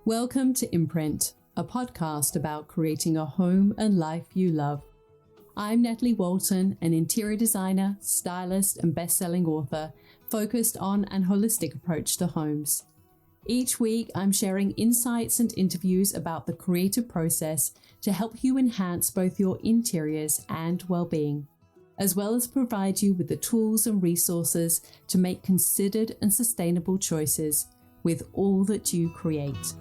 Welcome to Imprint, a podcast about creating a home and life you love. I'm Natalie Walton, an interior designer, stylist, and best-selling author focused on an holistic approach to homes. Each week, I'm sharing insights and interviews about the creative process to help you enhance both your interiors and well-being, as well as provide you with the tools and resources to make considered and sustainable choices with all that you create.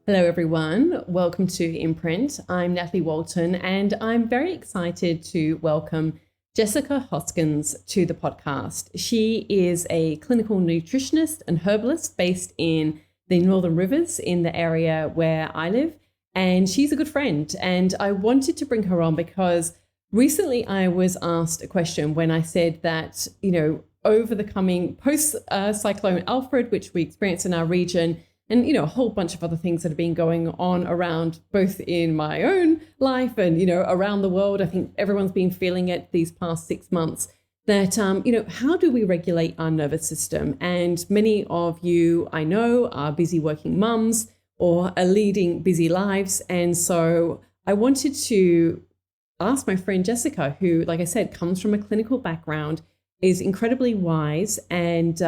Hello everyone, welcome to Imprint. I'm Natalie Walton and I'm very excited to welcome Jessica Hoskins to the podcast. She is a clinical nutritionist and herbalist based in the Northern Rivers in the area where I live, and she's a good friend. And I wanted to bring her on because recently I was asked a question when I said that, over the coming post-Cyclone Alfred, which we experienced in our region, and, a whole bunch of other things that have been going on around both in my own life and, around the world. I think everyone's been feeling it these past 6 months that, how do we regulate our nervous system? And many of you I know are busy working mums or are leading busy lives. And so I wanted to ask my friend Jessica, who, like I said, comes from a clinical background, is incredibly wise and,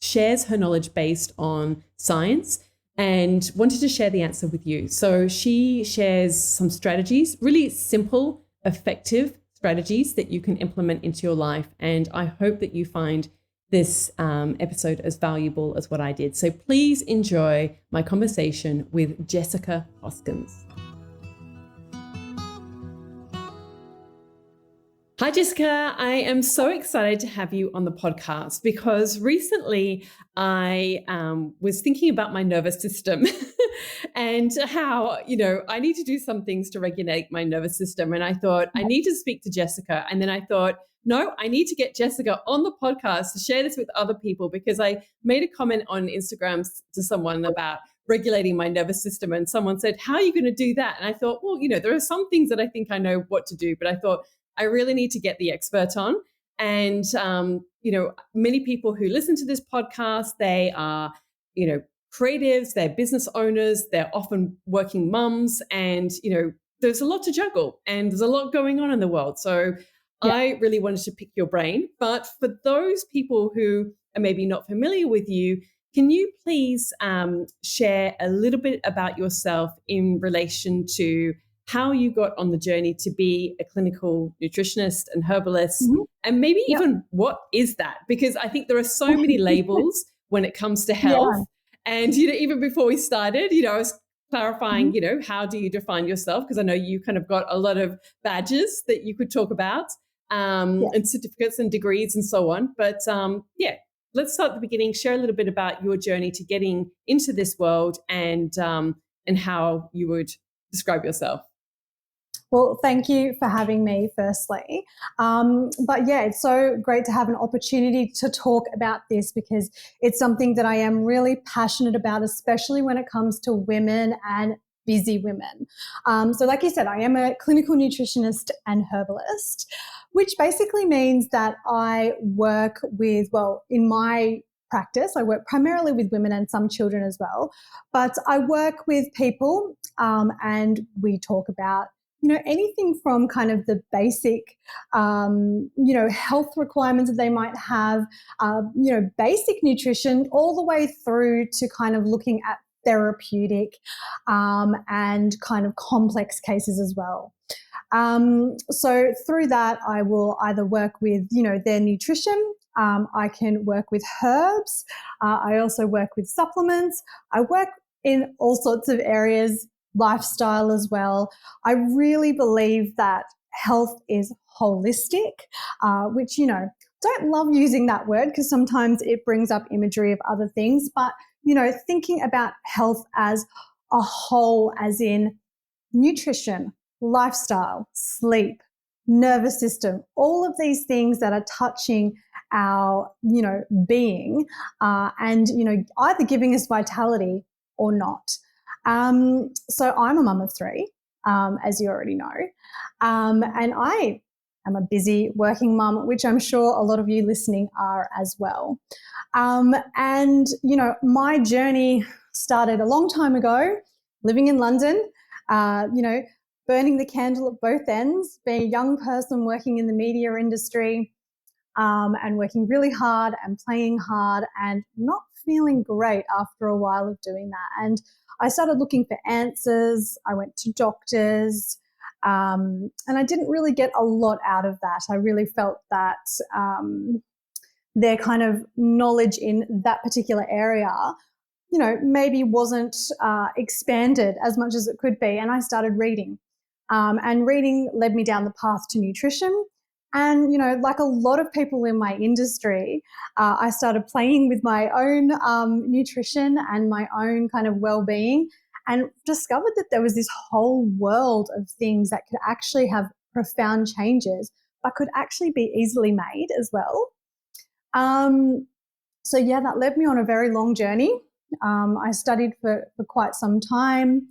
shares her knowledge based on science, and wanted to share the answer with you. So she shares some strategies, really simple, effective strategies that you can implement into your life. And I hope that you find this episode as valuable as what I did. So please enjoy my conversation with Jessica Hoskins. Hi, Jessica. I am so excited to have you on the podcast because recently I was thinking about my nervous system and how, I need to do some things to regulate my nervous system. And I thought I need to speak to Jessica. And then I thought, no, I need to get Jessica on the podcast to share this with other people, because I made a comment on Instagram to someone about regulating my nervous system. And someone said, how are you going to do that? And I thought, well, there are some things that I think I know what to do, but I thought, I really need to get the expert on. And, many people who listen to this podcast, they are, creatives, they're business owners, they're often working mums, and, there's a lot to juggle and there's a lot going on in the world. So I really wanted to pick your brain. But for those people who are maybe not familiar with you, can you please share a little bit about yourself in relation to how you got on the journey to be a clinical nutritionist and herbalist, and maybe even what is that? Because I think there are so many labels when it comes to health. And, even before we started, I was clarifying, how do you define yourself? Because I know you kind of got a lot of badges that you could talk about, and certificates and degrees and so on. But let's start at the beginning. Share a little bit about your journey to getting into this world and how you would describe yourself. Well, thank you for having me, firstly. It's so great to have an opportunity to talk about this, because it's something that I am really passionate about, especially when it comes to women and busy women. So like you said, I am a clinical nutritionist and herbalist, which basically means that I work with, in my practice, I work primarily with women and some children as well, but I work with people and we talk about anything from kind of the basic, health requirements that they might have, basic nutrition, all the way through to kind of looking at therapeutic and kind of complex cases as well. So through that, I will either work with, their nutrition. I can work with herbs. I also work with supplements. I work in all sorts of areas, lifestyle as well. I really believe that health is holistic, which, don't love using that word because sometimes it brings up imagery of other things, but, thinking about health as a whole, as in nutrition, lifestyle, sleep, nervous system, all of these things that are touching our, being and, either giving us vitality or not. So I'm a mum of three, as you already know, and I I'm a busy working mum, which I'm sure a lot of you listening are as well. And, my journey started a long time ago, living in London, burning the candle at both ends, being a young person working in the media industry, and working really hard and playing hard and not feeling great after a while of doing that. And I started looking for answers. I went to doctors, and I didn't really get a lot out of that. I really felt that their kind of knowledge in that particular area, maybe wasn't expanded as much as it could be. And I started reading. And reading led me down the path to nutrition. And, like a lot of people in my industry, I started playing with my own nutrition and my own kind of well-being, and discovered that there was this whole world of things that could actually have profound changes, but could actually be easily made as well. So yeah, that led me on a very long journey. I studied for quite some time,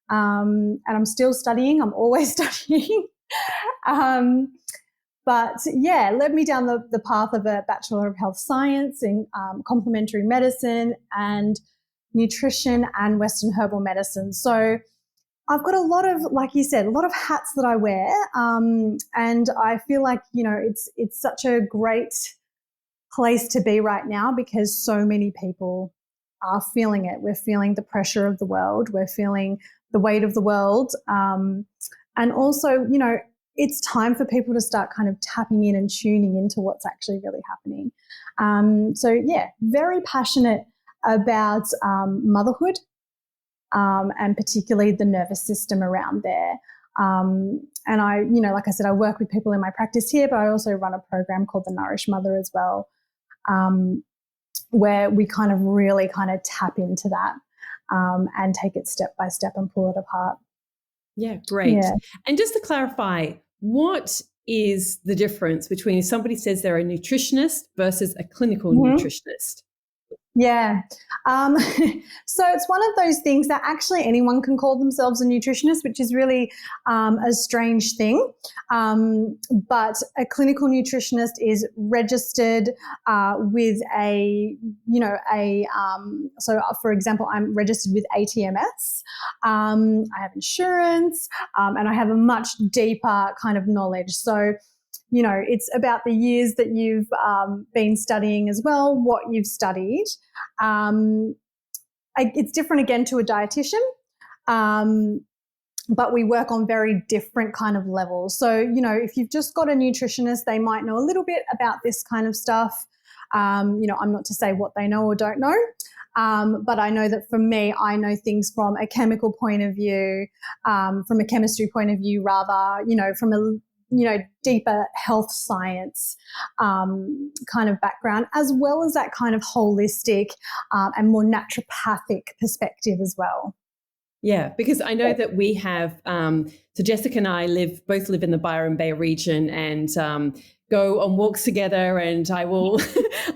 and I'm still studying. I'm always studying. But yeah, led me down the path of a Bachelor of Health Science in complementary medicine and nutrition and Western herbal medicine. So I've got a lot of, like you said, a lot of hats that I wear, and I feel like it's such a great place to be right now, because so many people are feeling it. We're feeling the pressure of the world. We're feeling the weight of the world, and also, it's time for people to start kind of tapping in and tuning into what's actually really happening. So yeah, very passionate about motherhood, and particularly the nervous system around there. And I, like I said, I work with people in my practice here, but I also run a program called the Nourish Mother as well, where we kind of really kind of tap into that, and take it step by step and pull it apart. Yeah, great. Yeah. And just to clarify, what is the difference between if somebody says they're a nutritionist versus a clinical nutritionist? Yeah. So it's one of those things that actually anyone can call themselves a nutritionist, which is really a strange thing. But a clinical nutritionist is registered with so for example, I'm registered with ATMS. I have insurance, and I have a much deeper kind of knowledge. So it's about the years that you've been studying as well, what you've studied. It's different again to a dietitian, but we work on very different kind of levels. So, if you've just got a nutritionist, they might know a little bit about this kind of stuff. I'm not to say what they know or don't know, but I know that for me, I know things from a chemical point of view, from a chemistry point of view, rather, from a deeper health science kind of background, as well as that kind of holistic and more naturopathic perspective as well. Yeah, because I know that we have, so Jessica and I both live in the Byron Bay region, and go on walks together, and I will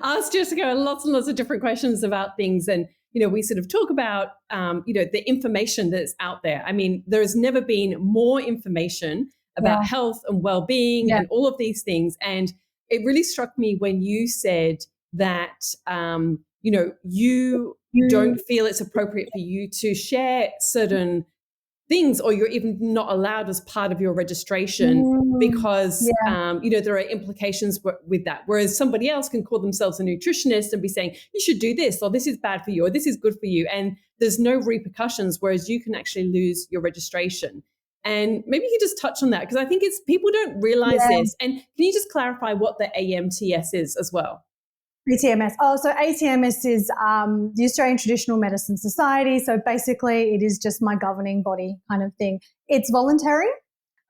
ask Jessica lots and lots of different questions about things. And, we sort of talk about, the information that's out there. I mean, there's never been more information about health and well-being and all of these things. And it really struck me when you said that, you don't feel it's appropriate for you to share certain things, or you're even not allowed as part of your registration because, there are implications with that. Whereas somebody else can call themselves a nutritionist and be saying, you should do this, or this is bad for you, or this is good for you. And there's no repercussions, whereas you can actually lose your registration. And maybe you can just touch on that, because I think people don't realize this. And can you just clarify what the AMTS is as well? ATMS. So ATMS is the Australian Traditional Medicine Society. So basically it is just my governing body kind of thing. It's voluntary.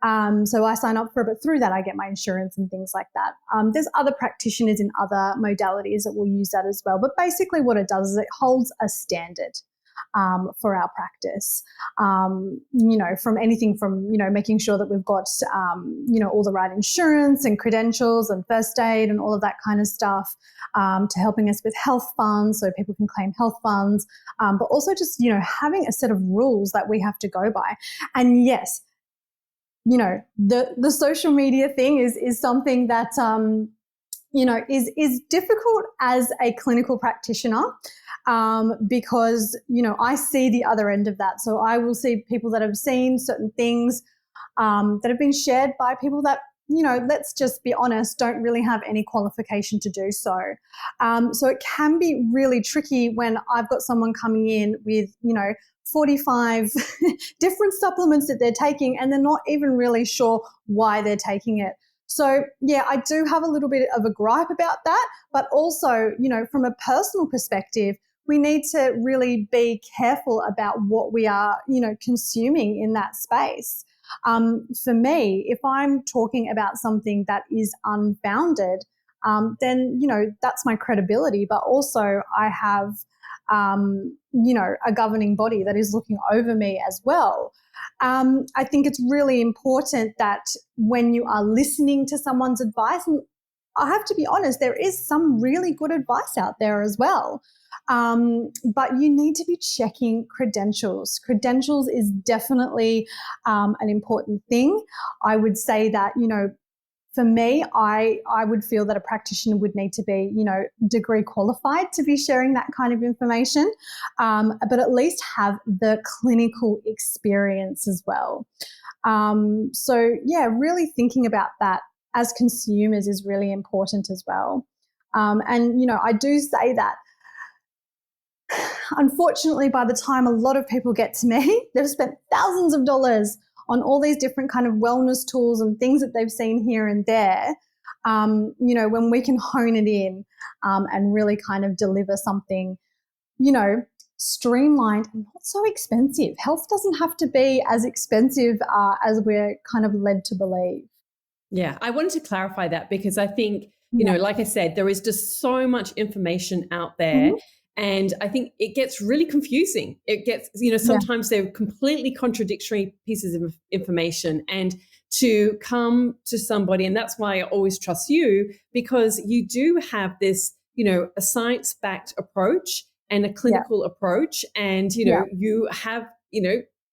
So I sign up for it, but through that I get my insurance and things like that. There's other practitioners in other modalities that will use that as well. But basically what it does is it holds a standard for our practice, from anything from, making sure that we've got, all the right insurance and credentials and first aid and all of that kind of stuff, to helping us with health funds so people can claim health funds, but also just, having a set of rules that we have to go by. And yes, the social media thing is something that is difficult as a clinical practitioner, because I see the other end of that. So I will see people that have seen certain things that have been shared by people that, let's just be honest, don't really have any qualification to do so. So it can be really tricky when I've got someone coming in with 45 different supplements that they're taking, and they're not even really sure why they're taking it. So, yeah, I do have a little bit of a gripe about that, but also, from a personal perspective, we need to really be careful about what we are, consuming in that space. For me, if I'm talking about something that is unfounded, then, that's my credibility, but also I have, a governing body that is looking over me as well. I think it's really important that when you are listening to someone's advice, and I have to be honest, there is some really good advice out there as well. But you need to be checking credentials. Credentials is definitely an important thing. I would say that, for me, I would feel that a practitioner would need to be, degree qualified to be sharing that kind of information, but at least have the clinical experience as well. So, yeah, really thinking about that as consumers is really important as well. And, I do say that, unfortunately, by the time a lot of people get to me, they've spent thousands of dollars on all these different kind of wellness tools and things that they've seen here and there. When we can hone it in and really kind of deliver something, streamlined and not so expensive. Health doesn't have to be as expensive as we're kind of led to believe. Yeah, I wanted to clarify that because I think, Yeah. like I said, there is just so much information out there. Mhm. And I think it gets really confusing. It gets, sometimes they're completely contradictory pieces of information. And to come to somebody, and that's why I always trust you, because you do have this, a science-backed approach and a clinical approach. And, you have,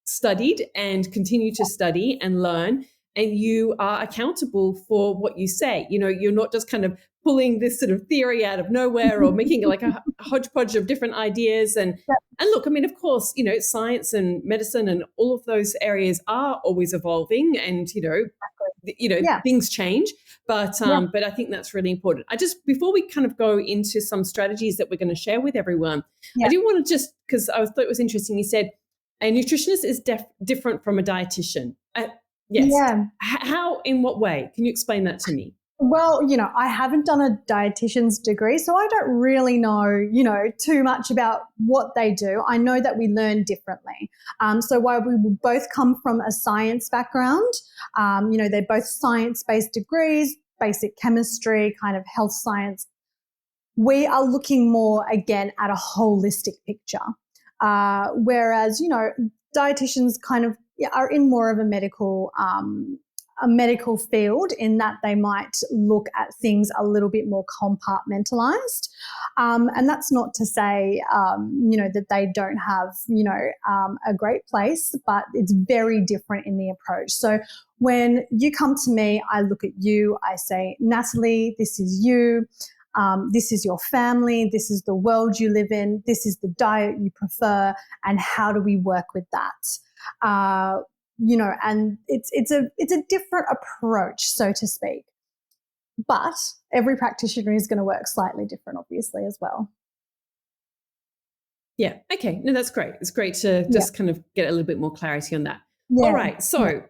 studied and continue to study and learn, and you are accountable for what you say. You're not just kind of pulling this sort of theory out of nowhere or making it like a hodgepodge of different ideas. And look, I mean, of course, science and medicine and all of those areas are always evolving, and things change. But I think that's really important. Before we kind of go into some strategies that we're going to share with everyone, I do want to just, because I thought it was interesting, you said a nutritionist is different from a dietitian. Yes. Yeah. How, in what way? Can you explain that to me? Well, I haven't done a dietitian's degree, so I don't really know, too much about what they do. I know that we learn differently. So while we will both come from a science background, they're both science-based degrees, basic chemistry, kind of health science. We are looking more, again, at a holistic picture. Whereas, dietitians kind of are in more of a medical field, in that they might look at things a little bit more compartmentalized. And that's not to say, that they don't have, a great place, but it's very different in the approach. So when you come to me, I look at you, I say, Natalie, this is you. This is your family, this is the world you live in, this is the diet you prefer, and how do we work with that? And it's a different approach, so to speak. But every practitioner is going to work slightly different, obviously, as well. Yeah. Okay. No, that's great. It's great to just kind of get a little bit more clarity on that. Yeah. All right. So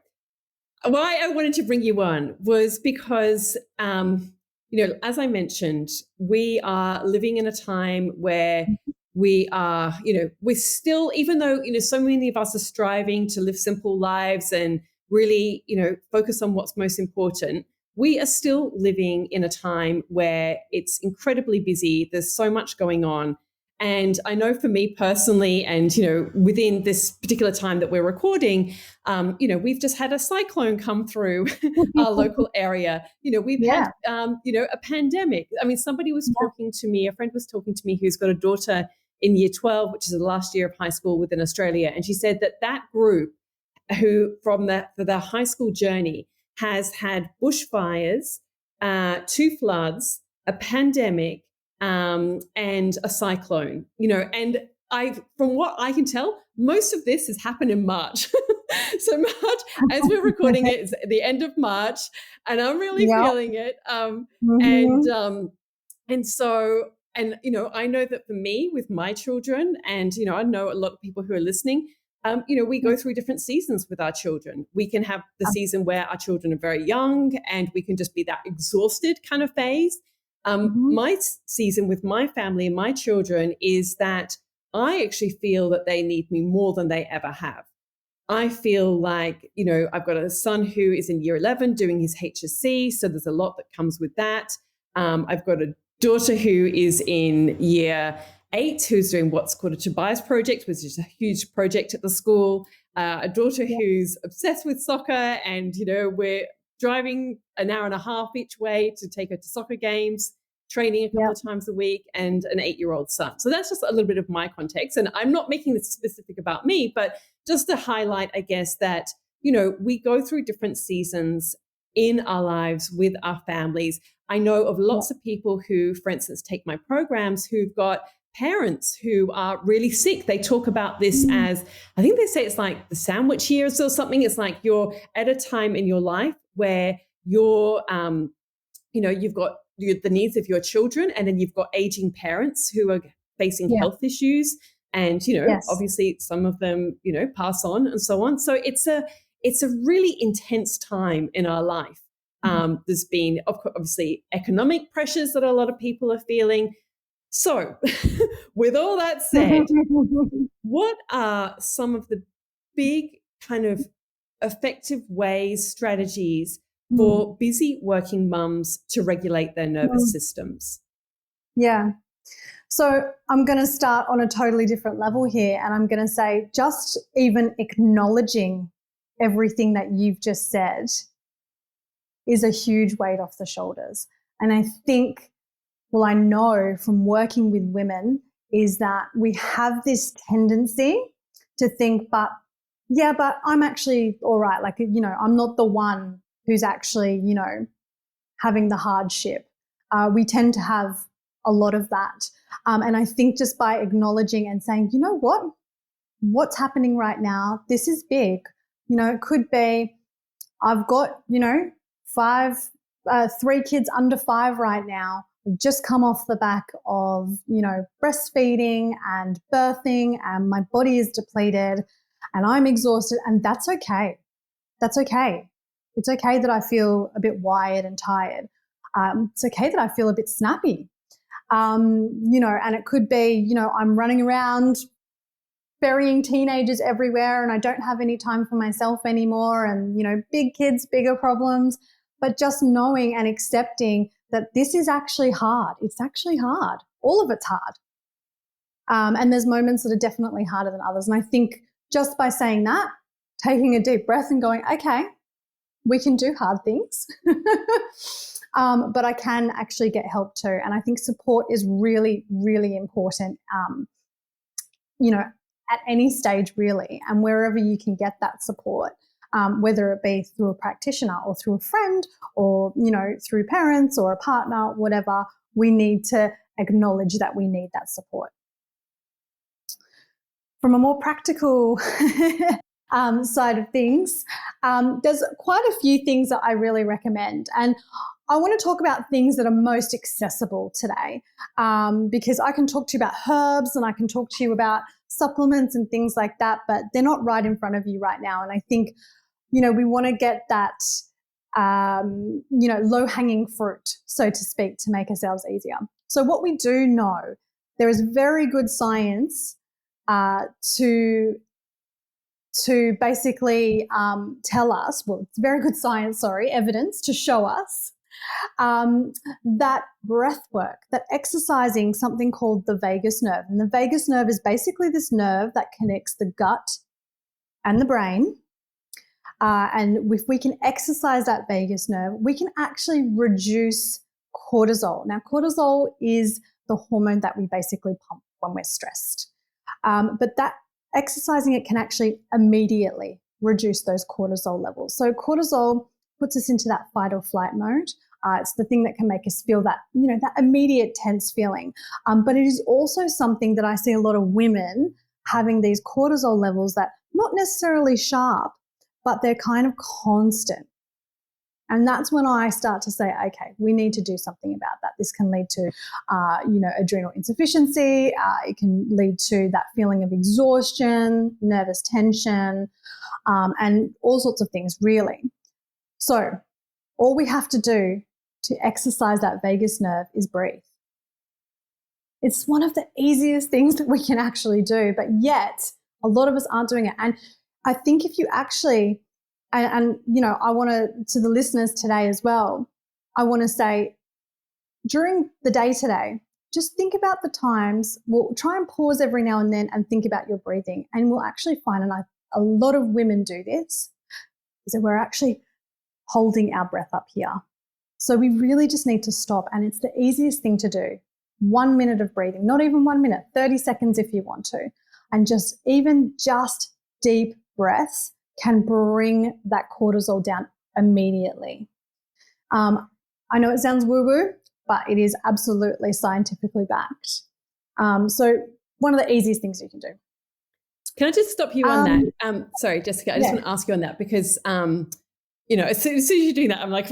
why I wanted to bring you on was because, as I mentioned, we are living in a time where we are, we're still, even though, so many of us are striving to live simple lives and really, focus on what's most important, we are still living in a time where it's incredibly busy. There's so much going on. And I know for me personally, and, within this particular time that we're recording, we've just had a cyclone come through our local area. We've had, a pandemic. I mean, somebody was talking to me, a friend was talking to me who's got a daughter in year 12, which is the last year of high school within Australia. And she said that group who from for their high school journey has had bushfires, 2 floods, a pandemic, and a cyclone, and from what I can tell, most of this has happened in March. So March, as we're recording it, is the end of March, and I'm really Yep. feeling it. Mm-hmm. And so, I know that for me, with my children, and I know a lot of people who are listening, we go through different seasons with our children. We can have the season where our children are very young, and we can just be that exhausted kind of phase. Mm-hmm. My season with my family and my children is that I actually feel that they need me more than they ever have. I feel like, I've got a son who is in year 11 doing his HSC, so there's a lot that comes with that. I've got a daughter who is in year 8 who's doing what's called a Tobias project, which is a huge project at the school. A daughter who's obsessed with soccer, and, we're driving an hour and a half each way to take her to soccer games, training a couple of times a week, and an 8-year-old son. So that's just a little bit of my context. And I'm not making this specific about me, but just to highlight, I guess, that, we go through different seasons in our lives with our families. I know of lots of people who, for instance, take my programs who've got parents who are really sick. They talk about this as, I think they say it's like the sandwich years or something. It's like you're at a time in your life where you've got the needs of your children, and then you've got aging parents who are facing health issues. And, obviously some of them, pass on and so on. So it's a really intense time in our life. There's been, obviously, economic pressures that a lot of people are feeling. So with all that said, what are some of the big kind of effective ways, strategies for busy working mums to regulate their nervous systems? Yeah. So I'm going to start on a totally different level here, and I'm going to say just even acknowledging everything that you've just said is a huge weight off the shoulders. And I think, well, I know from working with women is that we have this tendency to think, but I'm actually all right. Like, I'm not the one who's actually, having the hardship. We tend to have a lot of that. And I think just by acknowledging and saying, you know what's happening right now, this is big. It could be, I've got, 3 kids under 5 right now. I've just come off the back of, breastfeeding and birthing, and my body is depleted and I'm exhausted, and that's okay. That's okay. It's okay that I feel a bit wired and tired. It's okay that I feel a bit snappy. And it could be, I'm running around burying teenagers everywhere and I don't have any time for myself anymore, and, big kids, bigger problems. But just knowing and accepting that this is actually hard. It's actually hard. All of it's hard. And there's moments that are definitely harder than others. And I think just by saying that, taking a deep breath and going, okay, we can do hard things, but I can actually get help too. And I think support is really, really important, at any stage really, and wherever you can get that support, whether it be through a practitioner or through a friend or, through parents or a partner, whatever, we need to acknowledge that we need that support. From a more practical side of things, there's quite a few things that I really recommend. And I want to talk about things that are most accessible today, because I can talk to you about herbs and I can talk to you about supplements and things like that, but they're not right in front of you right now. And I think, we want to get that, low-hanging fruit, so to speak, to make ourselves easier. So what we do know, there is very good science to basically tell us, it's very good science, evidence to show us that breath work, that exercising something called the vagus nerve. And the vagus nerve is basically this nerve that connects the gut and the brain. And if we can exercise that vagus nerve, we can actually reduce cortisol. Now, cortisol is the hormone that we basically pump when we're stressed. But that exercising it can actually immediately reduce those cortisol levels. So cortisol puts us into that fight or flight mode. It's the thing that can make us feel that, that immediate tense feeling. But it is also something that I see a lot of women having these cortisol levels that not necessarily sharp, but they're kind of constant. And that's when I start to say, okay, we need to do something about that. This can lead to, adrenal insufficiency. It can lead to that feeling of exhaustion, nervous tension, and all sorts of things, really. So all we have to do to exercise that vagus nerve is breathe. It's one of the easiest things that we can actually do, but yet a lot of us aren't doing it. And I think if you actually, and I want to the listeners today as well, I want to say during the day today, just think about the times. We'll try and pause every now and then and think about your breathing, and we'll actually find, and a lot of women do this, is that we're actually holding our breath up here. So we really just need to stop, and it's the easiest thing to do. 1 minute of breathing, not even 1 minute, 30 seconds if you want to, and just deep breaths can bring that cortisol down immediately. I know it sounds woo-woo, but it is absolutely scientifically backed. So one of the easiest things you can do. Can I just stop you on that? Sorry, Jessica, I just want to ask you on that because, as soon as you're doing that, I'm like,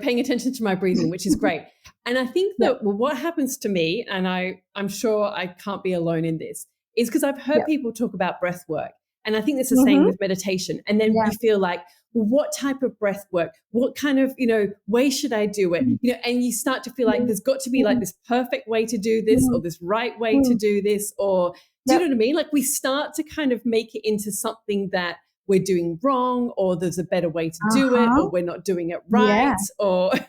paying attention to my breathing, which is great. And I think that what happens to me, and I'm sure I can't be alone in this, is because I've heard people talk about breath work. And I think it's the same with meditation. And then you feel like, well, what type of breath work? What kind of, way should I do it? And you start to feel like there's got to be like this perfect way to do this or this right way to do this, or do you know what I mean? Like we start to kind of make it into something that we're doing wrong, or there's a better way to do it, or we're not doing it right, or do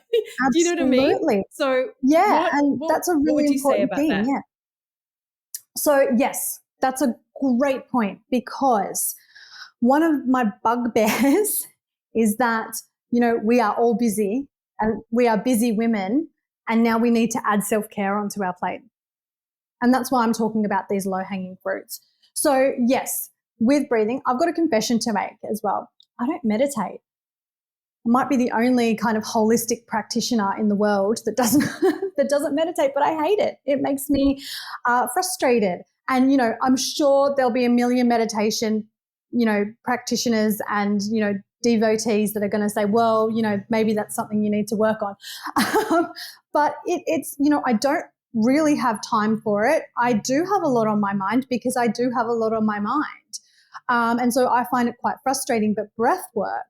you know what I mean? So that's a really important thing. That? Yeah. So yes, that's a great point, because one of my bugbears is that, we are all busy and we are busy women, and now we need to add self-care onto our plate. And that's why I'm talking about these low-hanging fruits. So yes, with breathing, I've got a confession to make as well. I don't meditate. I might be the only kind of holistic practitioner in the world that doesn't that doesn't meditate, but I hate it. It makes me frustrated. And, I'm sure there'll be a million meditation, practitioners and, devotees that are going to say, well, maybe that's something you need to work on. But it's, I don't really have time for it. I do have a lot on my mind because I do have a lot on my mind. And so I find it quite frustrating, but breath work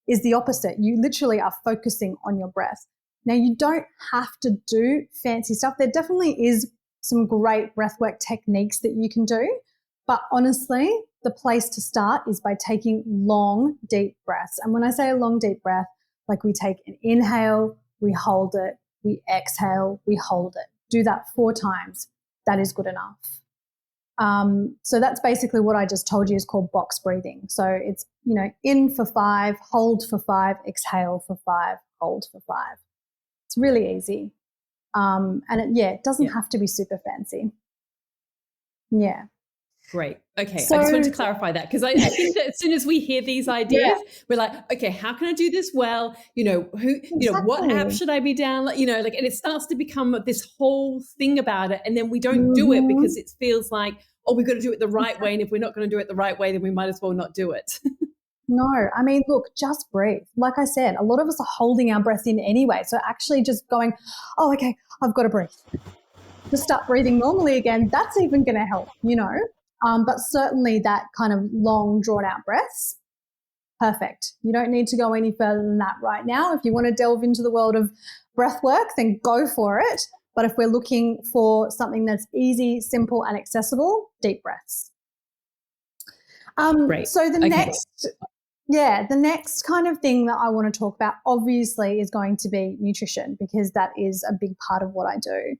is the opposite. You literally are focusing on your breath. Now, you don't have to do fancy stuff. There definitely is some great breathwork techniques that you can do. But honestly, the place to start is by taking long, deep breaths. And when I say a long, deep breath, like we take an inhale, we hold it, we exhale, we hold it. Do that 4 times. That is good enough. So that's basically what I just told you is called box breathing. So it's, in for 5, hold for 5, exhale for 5, hold for 5. It's really easy. And it doesn't have to be super fancy. Yeah. Great. Okay. So, I just wanted to clarify that because I think that as soon as we hear these ideas, we're like, okay, how can I do this well? What app should I be down? And it starts to become this whole thing about it. And then we don't do it because it feels like, oh, we've got to do it the right way. And if we're not going to do it the right way, then we might as well not do it. No, I mean, look, just breathe. Like I said, a lot of us are holding our breath in anyway. So actually just going, oh, okay, I've got to breathe. Just start breathing normally again. That's even going to help, But certainly that kind of long, drawn-out breaths, perfect. You don't need to go any further than that right now. If you want to delve into the world of breath work, then go for it. But if we're looking for something that's easy, simple, and accessible, deep breaths. Great. So the next kind of thing that I want to talk about obviously is going to be nutrition, because that is a big part of what I do.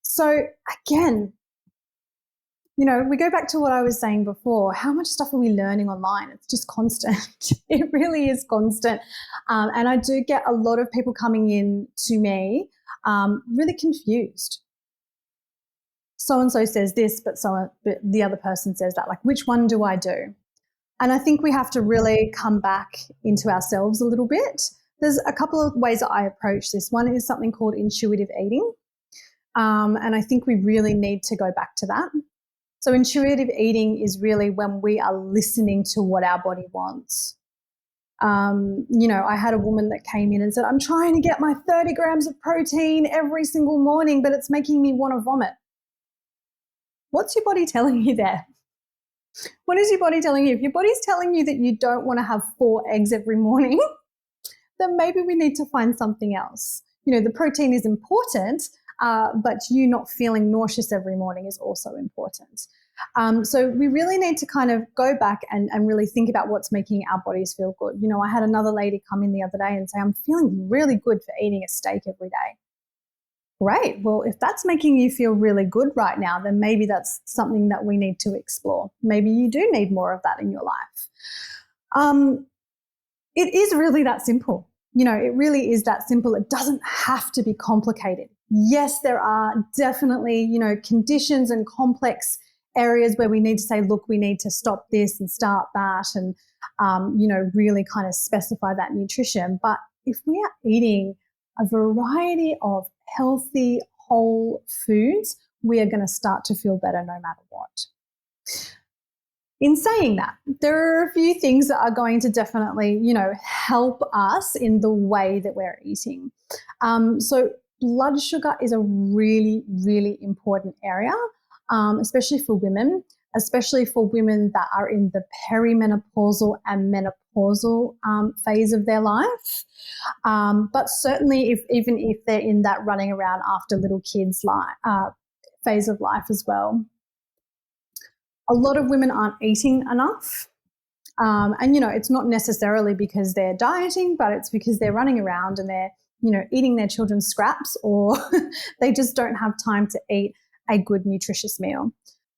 So again, we go back to what I was saying before. How much stuff are we learning online? It's just constant. It really is constant. And I do get a lot of people coming in to me really confused. So-and-so says this, but the other person says that. Like, which one do I do? And I think we have to really come back into ourselves a little bit. There's a couple of ways that I approach this. One is something called intuitive eating. And I think we really need to go back to that. So intuitive eating is really when we are listening to what our body wants. I had a woman that came in and said, I'm trying to get my 30 grams of protein every single morning, but it's making me want to vomit. What's your body telling you there? What is your body telling you? If your body's telling you that you don't want to have 4 eggs every morning, then maybe we need to find something else. The protein is important, but you not feeling nauseous every morning is also important. So we really need to kind of go back and really think about what's making our bodies feel good. I had another lady come in the other day and say, I'm feeling really good for eating a steak every day. Great. Well, if that's making you feel really good right now, then maybe that's something that we need to explore. Maybe you do need more of that in your life. It is really that simple. It really is that simple. It doesn't have to be complicated. Yes, there are definitely, conditions and complex areas where we need to say, look, we need to stop this and start that and, really kind of specify that nutrition. But if we are eating a variety of healthy, whole foods, we are going to start to feel better no matter what. In saying that, there are a few things that are going to definitely, help us in the way that we're eating. So blood sugar is a really, really important area, especially for women that are in the perimenopausal and menopausal phase of their life. But certainly even if they're in that running around after little kids phase of life as well. A lot of women aren't eating enough. And, it's not necessarily because they're dieting, but it's because they're running around and they're, eating their children's scraps, or they just don't have time to eat a good, nutritious meal.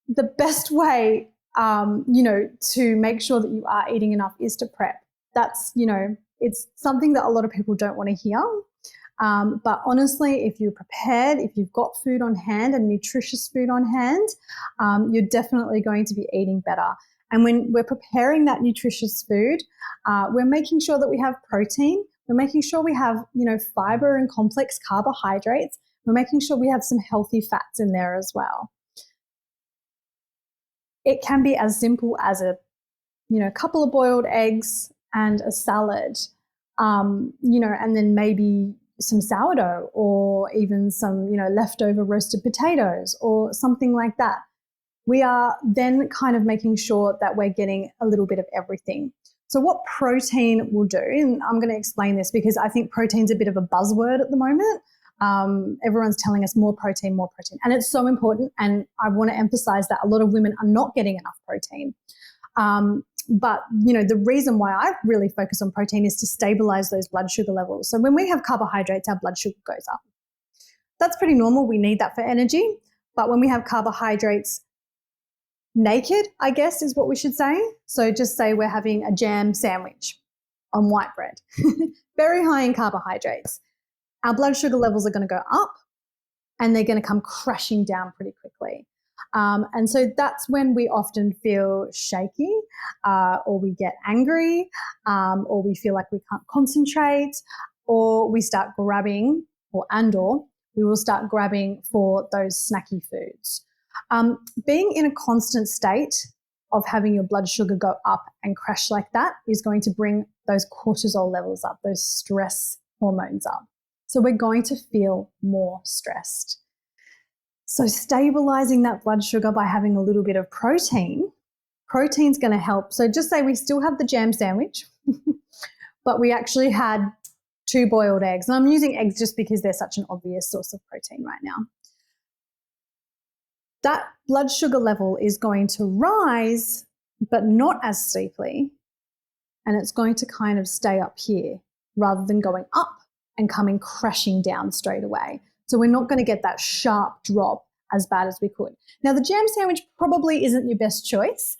The best way, to make sure that you are eating enough is to prep. That's, it's something that a lot of people don't want to hear. But honestly, if you're prepared, if you've got food on hand and nutritious food on hand, you're definitely going to be eating better. And when we're preparing that nutritious food, we're making sure that we have protein. We're making sure we have, fiber and complex carbohydrates. We're making sure we have some healthy fats in there as well. It can be as simple as a couple of boiled eggs and a salad, and then maybe some sourdough or even some, leftover roasted potatoes or something like that. We are then kind of making sure that we're getting a little bit of everything. So what protein will do, and I'm going to explain this because I think protein's a bit of a buzzword at the moment. Everyone's telling us more protein, and it's so important. And I want to emphasize that a lot of women are not getting enough protein. But, the reason why I really focus on protein is to stabilize those blood sugar levels. So when we have carbohydrates, our blood sugar goes up. That's pretty normal. We need that for energy. But when we have carbohydrates naked, I guess is what we should say. So just say we're having a jam sandwich on white bread, very high in carbohydrates. Our blood sugar levels are going to go up and they're going to come crashing down pretty quickly. And so that's when we often feel shaky, or we get angry, or we feel like we can't concentrate, or we start grabbing, or we will start grabbing for those snacky foods. Being in a constant state of having your blood sugar go up and crash like that is going to bring those cortisol levels up, those stress hormones up. So we're going to feel more stressed. So stabilizing that blood sugar by having a little bit of protein's going to help. So just say we still have the jam sandwich, but we actually had 2 boiled eggs. And I'm using eggs just because they're such an obvious source of protein right now. That blood sugar level is going to rise, but not as steeply. And it's going to kind of stay up here rather than going up and coming crashing down straight away. So we're not going to get that sharp drop as bad as we could. Now, the jam sandwich probably isn't your best choice,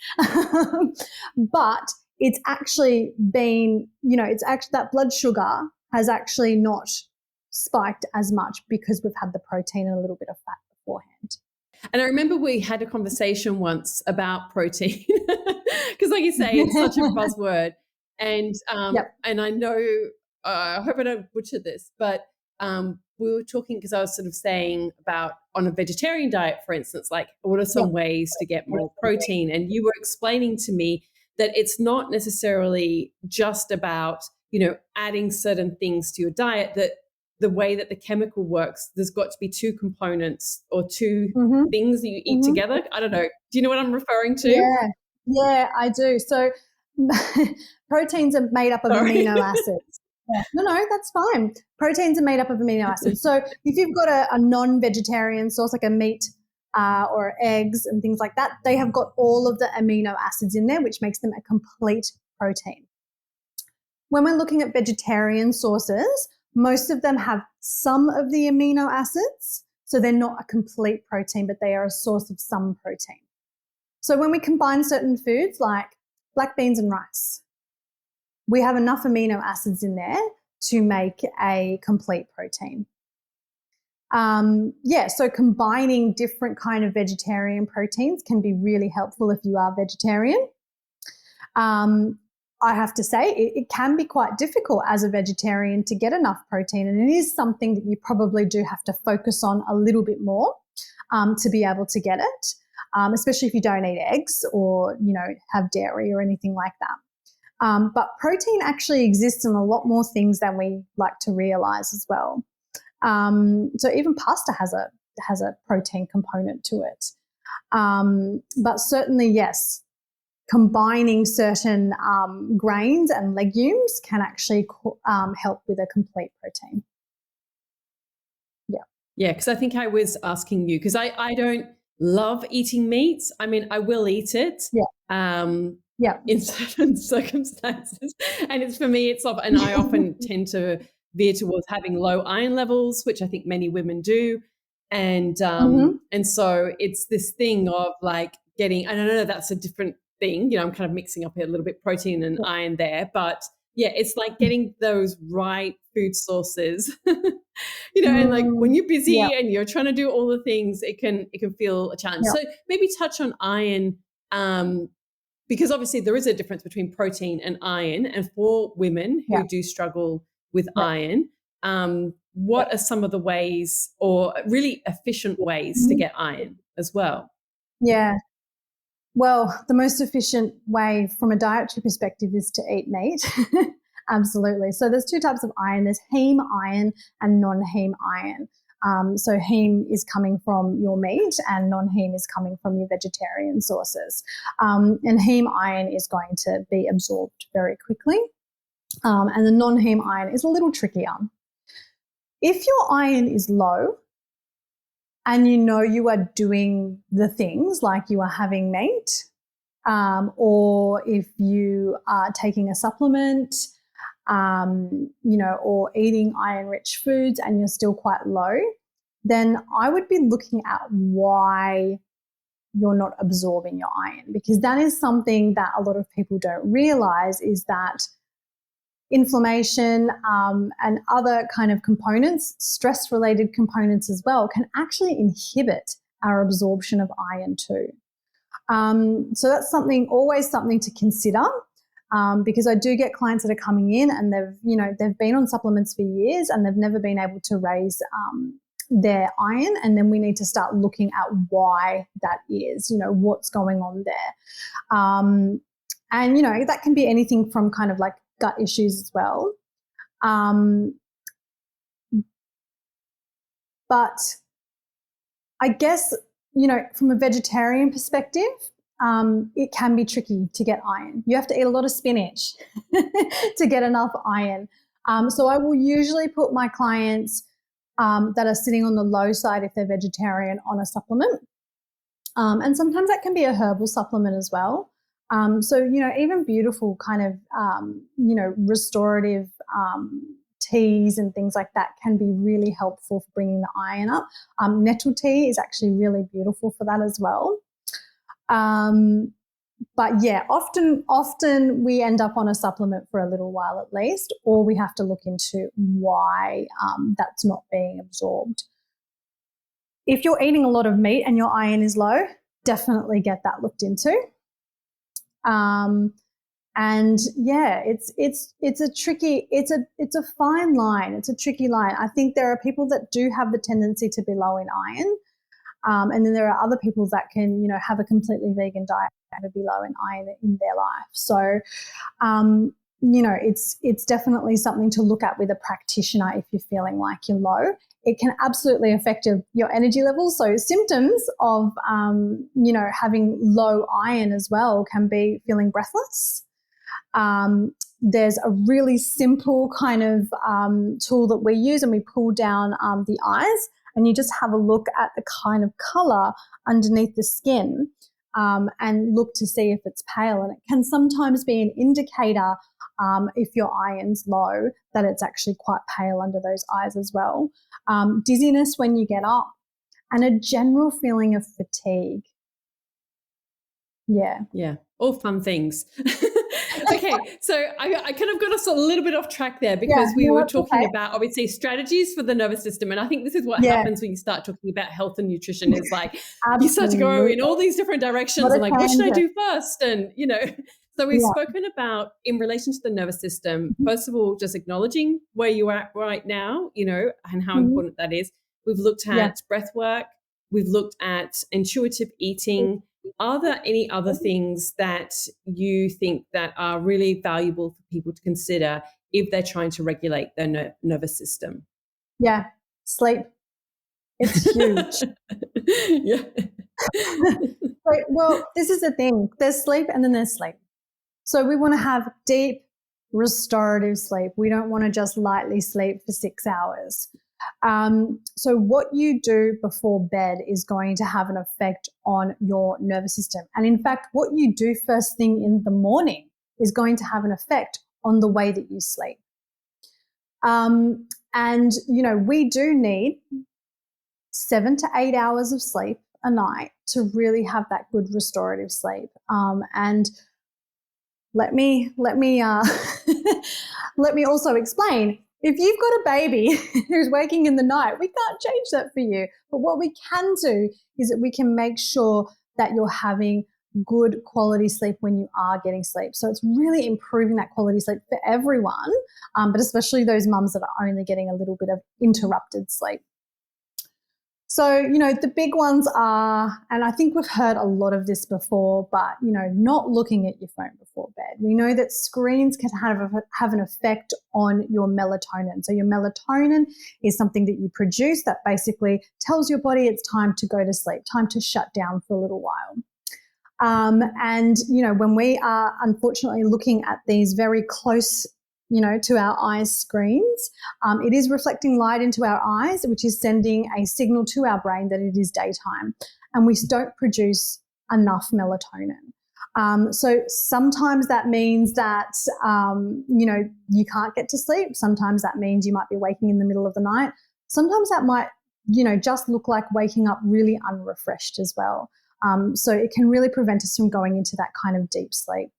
but it's actually been, that blood sugar has actually not spiked as much because we've had the protein and a little bit of fat beforehand. And I remember we had a conversation once about protein because, like you say, it's such a buzzword. And Yep. and I know, I hope I don't butcher this, but we were talking because I was sort of saying about on a vegetarian diet, for instance, like what are Yep. some ways to get more protein? And you were explaining to me that it's not necessarily just about, adding certain things to your diet, that the way that the chemical works, there's got to be two components or two Mm-hmm. things that you eat Mm-hmm. together. I don't know. Do you know what I'm referring to? Yeah. Yeah, I do. So proteins are made up of Sorry. amino acids. Yeah. No, that's fine. Proteins are made up of amino acids. So if you've got a non-vegetarian source like a meat or eggs and things like that, they have got all of the amino acids in there, which makes them a complete protein. When we're looking at vegetarian sources, most of them have some of the amino acids. So they're not a complete protein, but they are a source of some protein. So when we combine certain foods like black beans and rice, we have enough amino acids in there to make a complete protein. So combining different kind of vegetarian proteins can be really helpful if you are vegetarian. I have to say it can be quite difficult as a vegetarian to get enough protein, and it is something that you probably do have to focus on a little bit more to be able to get it, especially if you don't eat eggs or, have dairy or anything like that. But protein actually exists in a lot more things than we like to realize as well. So even pasta has a protein component to it. But certainly, yes, combining certain grains and legumes can actually help with a complete protein. Yeah. Yeah, because I think I was asking you because I don't love eating meat. I mean, I will eat it Yeah. Yeah. in certain circumstances, and it's for me. And I often tend to veer towards having low iron levels, which I think many women do, and Mm-hmm. and so it's this thing of like getting. And I don't know that's a different thing. I'm kind of mixing up a little bit protein and iron there, but yeah, it's like getting those right food sources. And like when you're Yeah. busy and you're trying to do all the things, it can feel a challenge. Yeah. So maybe touch on iron, because obviously there is a difference between protein and iron. And for women Yeah. who do struggle with Yeah. iron, what are some of the ways or really efficient ways to Mhm. get iron as well? Yeah. Well, the most efficient way from a dietary perspective is to eat meat. Absolutely. So there's two types of iron. There's heme iron and non-heme iron. So heme is coming from your meat and non-heme is coming from your vegetarian sources. And heme iron is going to be absorbed very quickly. And the non-heme iron is a little trickier. If your iron is low, and you are doing the things like you are having meat, or if you are taking a supplement, or eating iron-rich foods and you're still quite low, then I would be looking at why you're not absorbing your iron, because that is something that a lot of people don't realize, is that inflammation and other kind of components, stress-related components as well, can actually inhibit our absorption of iron too. So that's always something to consider, because I do get clients that are coming in and they've been on supplements for years and they've never been able to raise their iron, and then we need to start looking at why that is, what's going on there. And that can be anything from kind of like gut issues as well. But I guess, from a vegetarian perspective, it can be tricky to get iron. You have to eat a lot of spinach to get enough iron. So I will usually put my clients that are sitting on the low side, if they're vegetarian, on a supplement. And sometimes that can be a herbal supplement as well. So, even beautiful kind of, restorative teas and things like that can be really helpful for bringing the iron up. Nettle tea is actually really beautiful for that as well. But yeah, often we end up on a supplement for a little while at least, or we have to look into why that's not being absorbed. If you're eating a lot of meat and your iron is low, definitely get that looked into. And yeah, it's a fine line. It's a tricky line. I think there are people that do have the tendency to be low in iron. And then there are other people that can, have a completely vegan diet and be low in iron in their life. So, it's definitely something to look at with a practitioner if you're feeling like you're low. It can absolutely affect your energy levels. So symptoms of, having low iron as well can be feeling breathless. There's a really simple kind of tool that we use, and we pull down the eyes, and you just have a look at the kind of color underneath the skin and look to see if it's pale. And it can sometimes be an indicator if your iron's low, that it's actually quite pale under those eyes as well. Dizziness when you get up, and a general feeling of fatigue. Yeah. Yeah. All fun things. Okay, so I kind of got us a little bit off track there because we were talking about obviously strategies for the nervous system, and I think this is what happens when you start talking about health and nutrition. Is like you start to go in all these different directions, and like what should I do first? And so we've spoken about in relation to the nervous system. First of all, just acknowledging where you're at right now, and how important that is. We've looked at breath work. We've looked at intuitive eating. Are there any other things that you think that are really valuable for people to consider if they're trying to regulate their nervous system? Yeah, sleep. It's huge. Yeah. Well, this is the thing. There's sleep and then there's sleep. So we want to have deep, restorative sleep. We don't want to just lightly sleep for 6 hours. So what you do before bed is going to have an effect on your nervous system. And in fact, what you do first thing in the morning is going to have an effect on the way that you sleep. We do need 7 to 8 hours of sleep a night to really have that good restorative sleep. And let me let me also explain. If you've got a baby who's waking in the night, we can't change that for you. But what we can do is that we can make sure that you're having good quality sleep when you are getting sleep. So it's really improving that quality sleep for everyone, but especially those mums that are only getting a little bit of interrupted sleep. So, the big ones are, and I think we've heard a lot of this before, but, not looking at your phone before bed. We know that screens can have an effect on your melatonin. So your melatonin is something that you produce that basically tells your body it's time to go to sleep, time to shut down for a little while. When we are unfortunately looking at these very close to our eyes screens, it is reflecting light into our eyes, which is sending a signal to our brain that it is daytime, and we don't produce enough melatonin. So sometimes that means that, you can't get to sleep. Sometimes that means you might be waking in the middle of the night. Sometimes that might, just look like waking up really unrefreshed as well. So it can really prevent us from going into that kind of deep sleep.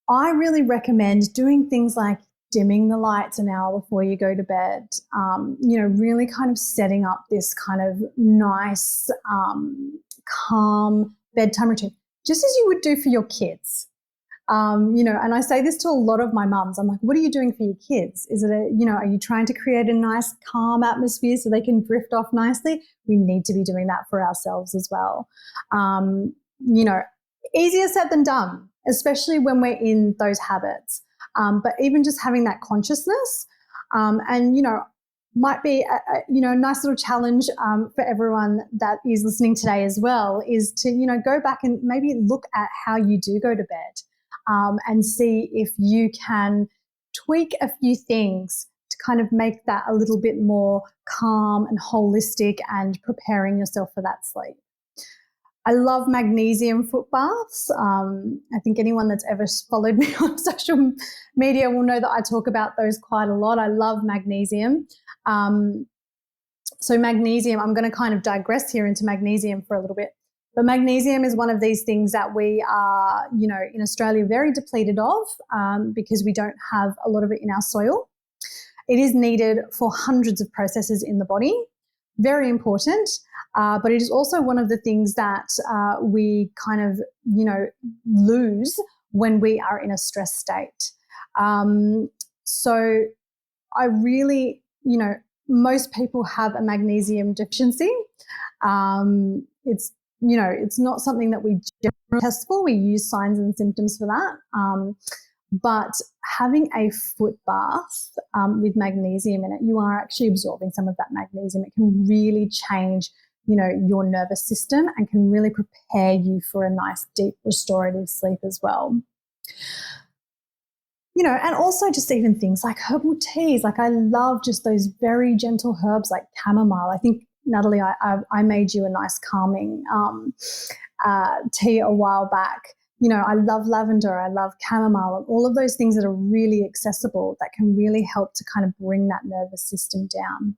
I really recommend doing things like dimming the lights an hour before you go to bed, really kind of setting up this kind of nice, calm bedtime routine, just as you would do for your kids. And I say this to a lot of my mums. I'm like, what are you doing for your kids? Is it are you trying to create a nice, calm atmosphere so they can drift off nicely? We need to be doing that for ourselves as well. Easier said than done, especially when we're in those habits. But even just having that consciousness might be a nice little challenge for everyone that is listening today as well, is to, go back and maybe look at how you do go to bed and see if you can tweak a few things to kind of make that a little bit more calm and holistic and preparing yourself for that sleep. I love magnesium foot baths. I think anyone that's ever followed me on social media will know that I talk about those quite a lot. I love magnesium. So magnesium, I'm going to kind of digress here into magnesium for a little bit. But magnesium is one of these things that we are, in Australia very depleted of because we don't have a lot of it in our soil. It is needed for hundreds of processes in the body. very important. But it is also one of the things that we kind of, lose when we are in a stress state. So I really, most people have a magnesium deficiency. It's not something that we generally test for. We use signs and symptoms for that. But having a foot bath with magnesium in it, you are actually absorbing some of that magnesium. It can really change, your nervous system and can really prepare you for a nice, deep, restorative sleep as well. And also just even things like herbal teas. Like I love just those very gentle herbs like chamomile. I think, Natalie, I made you a nice calming tea a while back. I love lavender, I love chamomile, and all of those things that are really accessible that can really help to kind of bring that nervous system down.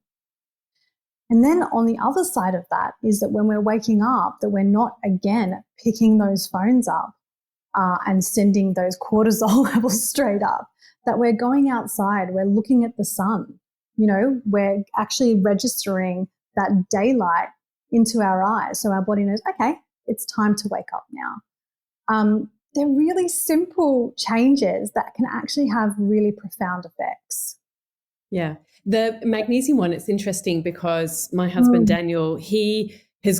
And then on the other side of that is that when we're waking up, that we're not, again, picking those phones up and sending those cortisol levels straight up, that we're going outside, we're looking at the sun, we're actually registering that daylight into our eyes. So our body knows, okay, it's time to wake up now. They're really simple changes that can actually have really profound effects. Yeah. The magnesium one, it's interesting because my husband, Daniel, he has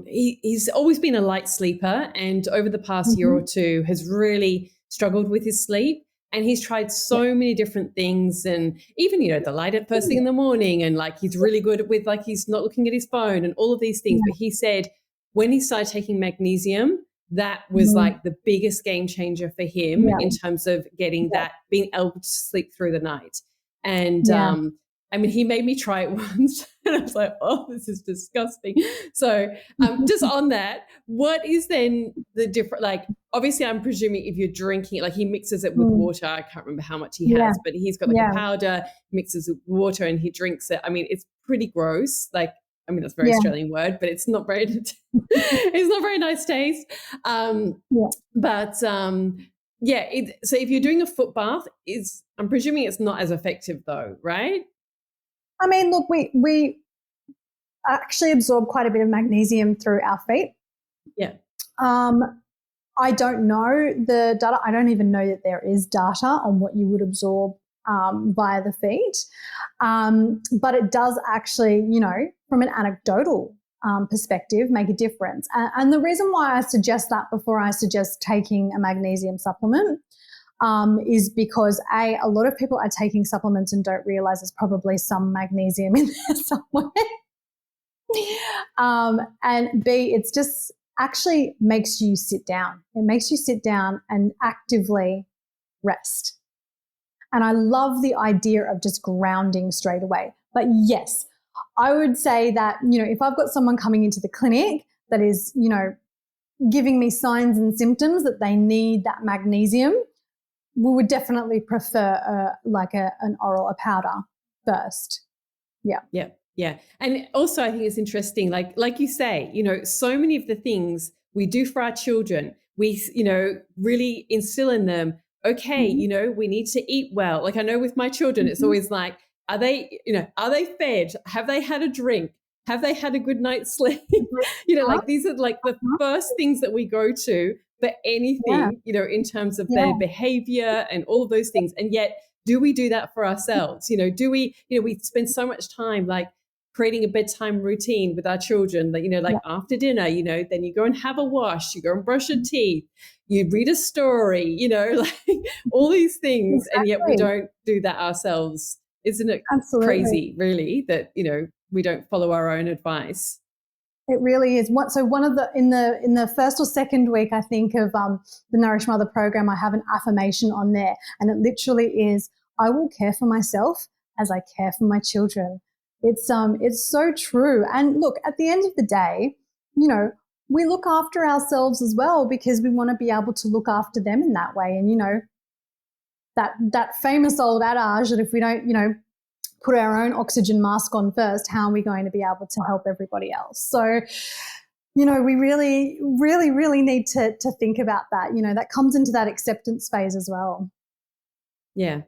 he's always been a light sleeper, and over the past year or two has really struggled with his sleep. And he's tried so many different things, and even, the light at first thing in the morning, and like he's really good with like he's not looking at his phone and all of these things. But he said when he started taking magnesium, that was like the biggest game changer for him in terms of getting that, being able to sleep through the night. And he made me try it once and I was like, oh, this is disgusting. So just on that, what is then the different, like, obviously I'm presuming if you're drinking it, like he mixes it with water. I can't remember how much he has, but he's got like a powder, mixes with water and he drinks it. I mean, it's pretty gross. Like, that's a very Australian word, but it's not very, it's not very nice taste. So if you're doing a foot bath, I'm presuming it's not as effective though, right? I mean, look, we actually absorb quite a bit of magnesium through our feet. Yeah. I don't know the data. I don't even know that there is data on what you would absorb via the feet. But it does actually, from an anecdotal perspective, make a difference. And the reason why I suggest that before I suggest taking a magnesium supplement is because a lot of people are taking supplements and don't realize there's probably some magnesium in there somewhere. And B, it's just actually makes you sit down. It makes you sit down and actively rest. And I love the idea of just grounding straight away. But yes, I would say that, if I've got someone coming into the clinic that is, giving me signs and symptoms that they need that magnesium, we would definitely prefer an oral, a powder first. Yeah. Yeah. Yeah. And also I think it's interesting, like you say, so many of the things we do for our children, we, really instill in them, okay, we need to eat well. Like I know with my children, it's always like, are they fed? Have they had a drink? Have they had a good night's sleep? Like these are like the first things that we go to for anything, in terms of their behavior and all of those things. And yet, do we do that for ourselves? Do we, we spend so much time like creating a bedtime routine with our children that, after dinner, then you go and have a wash, you go and brush your teeth, you read a story, like all these things. Exactly. And yet we don't do that ourselves. Isn't it crazy, really, that, we don't follow our own advice? It really is. So one of in the first or second week, I think, of the Nourish Mother program, I have an affirmation on there, and it literally is, I will care for myself as I care for my children. It's so true. And look, at the end of the day, we look after ourselves as well because we want to be able to look after them in that way. And, that famous old adage that if we don't, put our own oxygen mask on first, how are we going to be able to help everybody else? So, we really, really, really need to think about that. That comes into that acceptance phase as well. Yeah.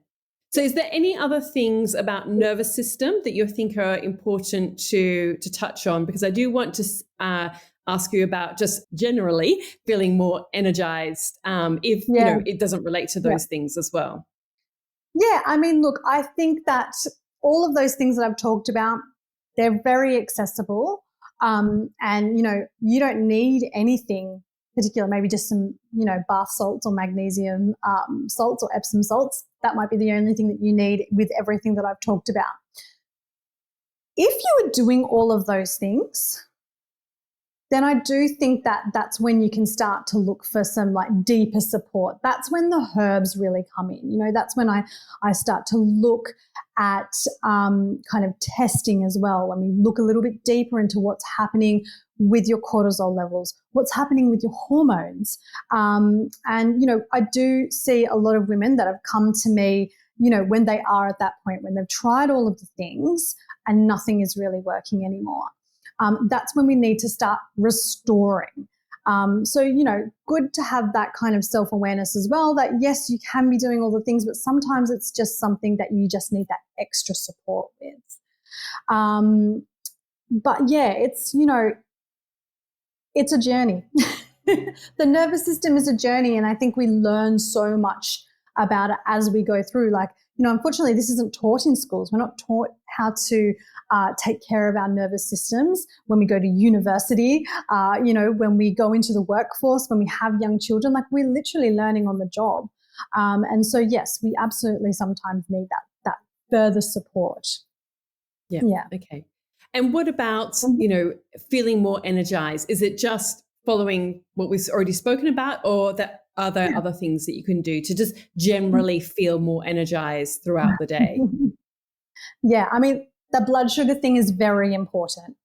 So is there any other things about nervous system that you think are important to touch on? Because I do want to ask you about just generally feeling more energized, if Yeah, it doesn't relate to yeah. those things as well. Yeah, I mean, look, I think that all of those things that I've talked about, they're very accessible. And, you don't need anything particular, maybe just some, bath salts or magnesium salts or Epsom salts. That might be the only thing that you need with everything that I've talked about. If you are doing all of those things, then I do think that that's when you can start to look for some like deeper support. That's when the herbs really come in. That's when I start to look at kind of testing as well. When we look a little bit deeper into what's happening with your cortisol levels, what's happening with your hormones. And, I do see a lot of women that have come to me, when they are at that point, when they've tried all of the things and nothing is really working anymore. That's when we need to start restoring. So, good to have that kind of self-awareness as well, that yes, you can be doing all the things, but sometimes it's just something that you just need that extra support with. But yeah, it's a journey. The nervous system is a journey, and I think we learn so much about it as we go through. Like, unfortunately, this isn't taught in schools. We're not taught how to take care of our nervous systems when we go to university, when we go into the workforce, when we have young children. Like, we're literally learning on the job. And so, yes, we absolutely sometimes need that further support. Yeah. Yeah. Okay. And what about, feeling more energized? Is it just following what we've already spoken about, or that are there other things that you can do to just generally feel more energized throughout the day? Yeah, I mean, the blood sugar thing is very important.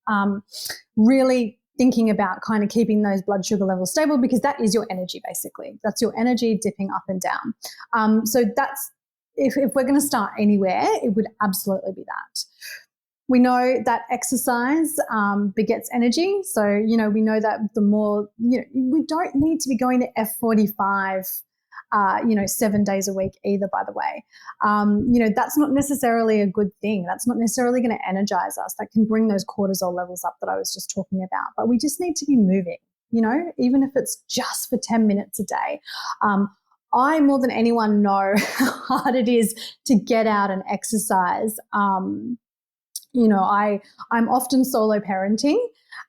Really thinking about kind of keeping those blood sugar levels stable, because that is your energy, basically. That's your energy dipping up and down. So that's, if we're going to start anywhere, it would absolutely be that. We know that exercise begets energy. So, we know that the more, we don't need to be going to F45, 7 days a week either, by the way. That's not necessarily a good thing. That's not necessarily going to energize us. That can bring those cortisol levels up that I was just talking about. But we just need to be moving, even if it's just for 10 minutes a day. I, more than anyone, know how hard it is to get out and exercise. I'm often solo parenting,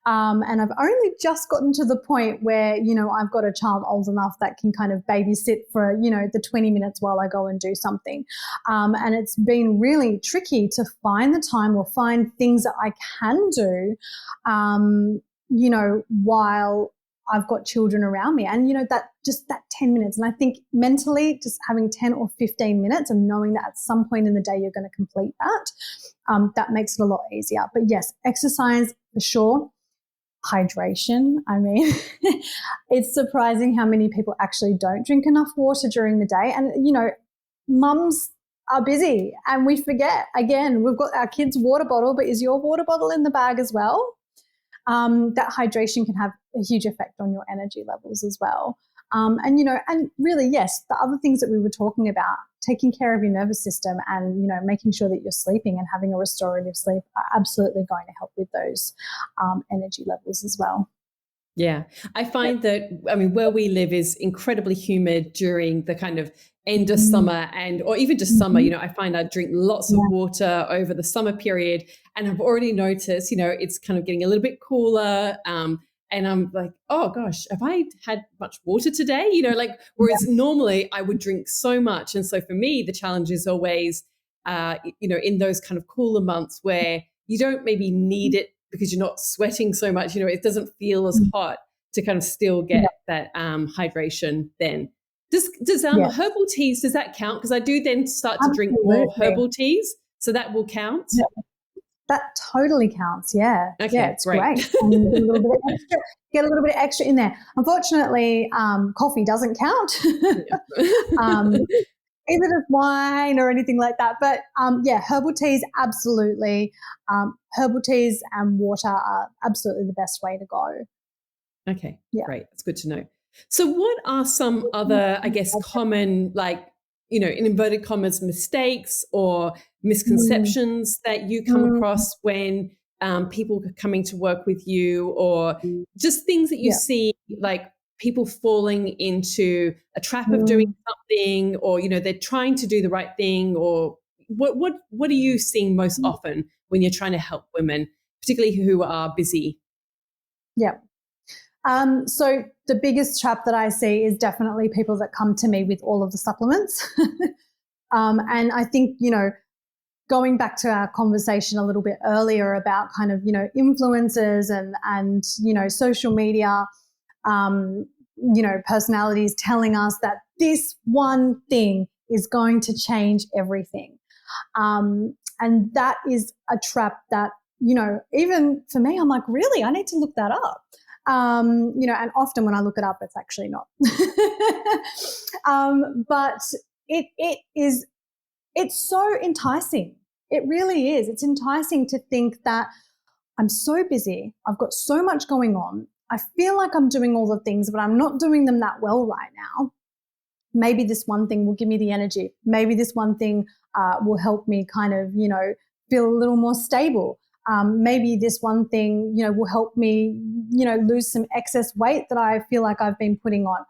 and I've only just gotten to the point where, I've got a child old enough that can kind of babysit for, the 20 minutes while I go and do something. And it's been really tricky to find the time or find things that I can do, while I've got children around me. And, that 10 minutes. And I think mentally just having 10 or 15 minutes and knowing that at some point in the day you're going to complete that makes it a lot easier. But yes, exercise for sure. Hydration. I mean, it's surprising how many people actually don't drink enough water during the day. And, mums are busy and we forget. Again, we've got our kids' water bottle, but is your water bottle in the bag as well? That hydration can have a huge effect on your energy levels as well. And really, yes, the other things that we were talking about, taking care of your nervous system and, making sure that you're sleeping and having a restorative sleep are absolutely going to help with those energy levels as well. Yeah. I find that, where we live is incredibly humid during the kind of end of summer or even just summer. I find I drink lots of water over the summer period, and I've already noticed, it's kind of getting a little bit cooler. And I'm like, oh gosh, have I had much water today? Whereas normally I would drink so much. And so for me, the challenge is always, in those kind of cooler months where you don't maybe need it because you're not sweating so much, it doesn't feel as hot to kind of still get that hydration then. Does Yes, herbal teas, does that count? Because I do then start to drink more absolutely. herbal teas. So that will count? Yeah, that totally counts. Yeah. Yeah, Okay, it's great. great. And get a little bit of extra in there. Unfortunately, coffee doesn't count. um, Either as wine or anything like that. But herbal teas, absolutely. Herbal teas and water are absolutely the best way to go. Okay, Yeah. great. That's good to know. So what are some other, I guess, common in inverted commas, mistakes or Mm, misconceptions that you come mm, across when people are coming to work with you, or just things that you yeah. see, like people falling into a trap of doing Mm, something, or they're trying to do the right thing, or what are you seeing most often when you're trying to help women, particularly who are busy? yeah. So the biggest trap that I see is definitely people that come to me with all of the supplements. And I think, going back to our conversation a little bit earlier about kind of, influencers and, social media, personalities telling us that this one thing is going to change everything. And that is a trap that, even for me, I'm like, really, I need to look that up. And often when I look it up, it's actually not. But it's so enticing. It really is. It's enticing to think that I'm so busy. I've got so much going on. I feel like I'm doing all the things, but I'm not doing them that well right now. Maybe this one thing will give me the energy. Maybe this one thing will help me kind of, feel a little more stable. Maybe this one thing, will help me, lose some excess weight that I feel like I've been putting on.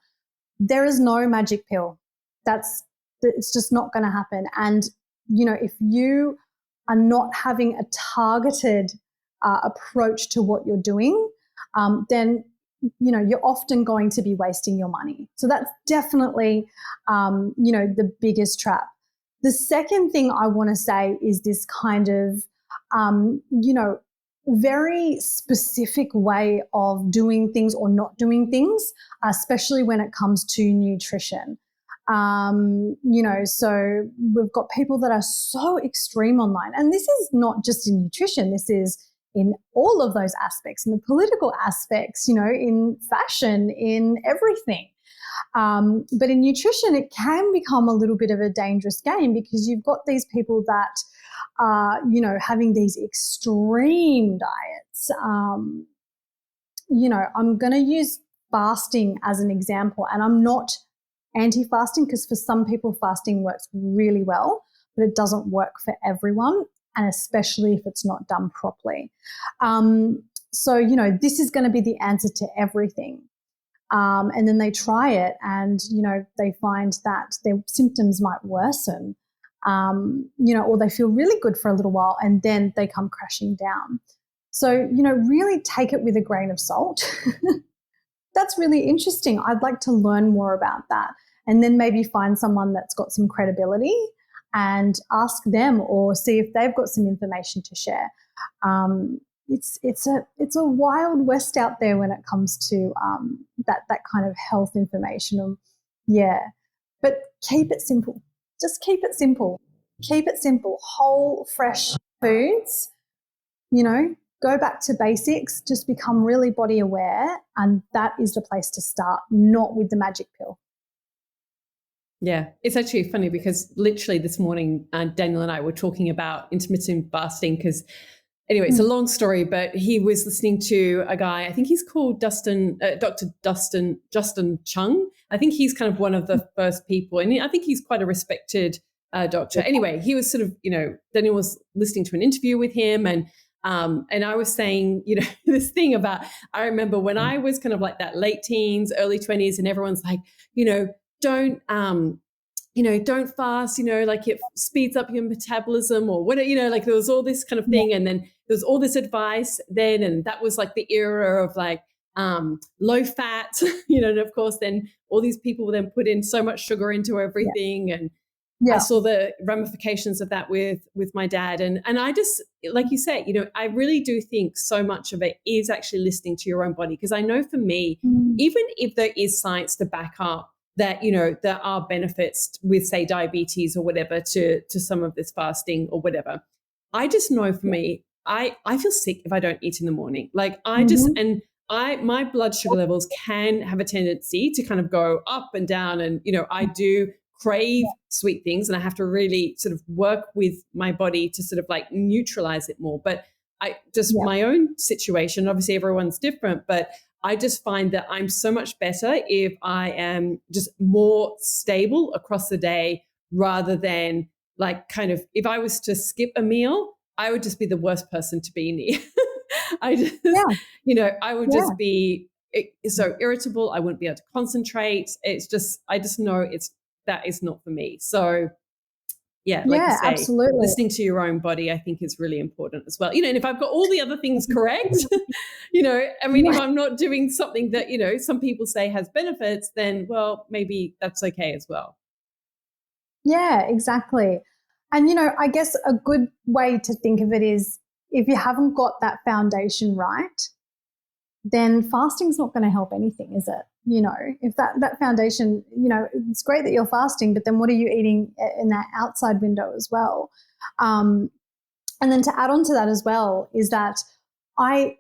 There is no magic pill. It's just not going to happen. And, if you are not having a targeted approach to what you're doing, then you're often going to be wasting your money. So that's definitely, the biggest trap. The second thing I want to say is this kind of, very specific way of doing things or not doing things, especially when it comes to nutrition. So we've got people that are so extreme online, and this is not just in nutrition. This is in all of those aspects, in the political aspects, in fashion, in everything. But in nutrition, it can become a little bit of a dangerous game because you've got these people that are, having these extreme diets. I'm going to use fasting as an example, and I'm not anti-fasting because for some people fasting works really well, but it doesn't work for everyone, and especially if it's not done properly. So, this is going to be the answer to everything. And then they try it and, they find that their symptoms might worsen, or they feel really good for a little while and then they come crashing down. So, really take it with a grain of salt. That's really interesting. I'd like to learn more about that. And then maybe find someone that's got some credibility and ask them or see if they've got some information to share. It's a wild west out there when it comes to that kind of health information. Yeah, but keep it simple. Just keep it simple. Keep it simple. Whole, fresh foods. Go back to basics. Just become really body aware, and that is the place to start. Not with the magic pill. Yeah, it's actually funny because literally this morning, Daniel and I were talking about intermittent fasting because anyway, it's a long story, but he was listening to a guy, I think he's called Dr. Justin Chung. I think he's kind of one of the first people, and I think he's quite a respected doctor. Anyway, he was sort of, Daniel was listening to an interview with him, and I was saying, this thing about, I remember when I was kind of like that late teens, early 20s, and everyone's like, don't don't fast, like it speeds up your metabolism or whatever, like there was all this kind of thing. And then there was all this advice then, and that was like the era of like low fat, and of course then all these people then put in so much sugar into everything. And I saw the ramifications of that with my dad. And I just, like you said, I really do think so much of it is actually listening to your own body. Because I know for me, even if there is science to back up that, there are benefits with, say, diabetes or whatever to some of this fasting or whatever, I just know for me, I feel sick if I don't eat in the morning. Like my blood sugar levels can have a tendency to kind of go up and down. And, I do crave sweet things, and I have to really sort of work with my body to sort of like neutralize it more. But my own situation, obviously everyone's different, but I just find that I'm so much better if I am just more stable across the day rather than like kind of, if I was to skip a meal, I would just be the worst person to be near. I just, Yeah. I would Yeah. just be so irritable. I wouldn't be able to concentrate. It's just, I just know that is not for me. So yeah, like you Yeah, say, absolutely. listening to your own body, I think, is really important as well. And if I've got all the other things correct, I mean, if Yeah. I'm not doing something that, some people say has benefits, then, well, maybe that's okay as well. Yeah, exactly. And, I guess a good way to think of it is if you haven't got that foundation right, then fasting's not going to help anything, is it? If that foundation, it's great that you're fasting, but then what are you eating in that outside window as well? And then to add on to that as well is that I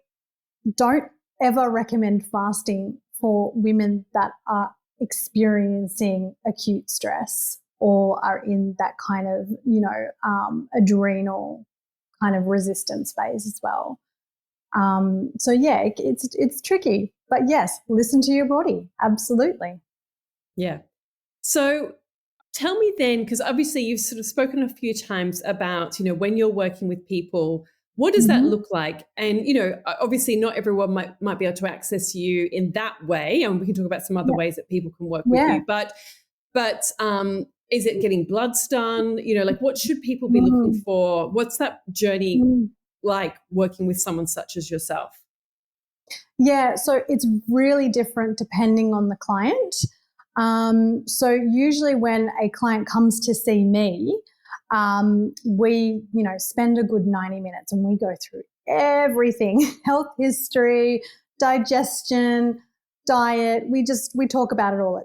don't ever recommend fasting for women that are experiencing acute stress or are in that kind of, adrenal kind of resistance phase as well. So yeah, it's tricky, but yes, listen to your body. Absolutely. Yeah. So tell me then, because obviously you've sort of spoken a few times about, when you're working with people, what does that Mm-hmm. look like? And, obviously not everyone might be able to access you in that way. And we can talk about some other Yeah. ways that people can work with Yeah. you. But is it getting bloods done? Like what should people be looking Mm. for? What's that journey Mm. like working with someone such as yourself? Yeah, so it's really different depending on the client. So usually when a client comes to see me, we, spend a good 90 minutes and we go through everything, health history, digestion, diet. We talk about it all.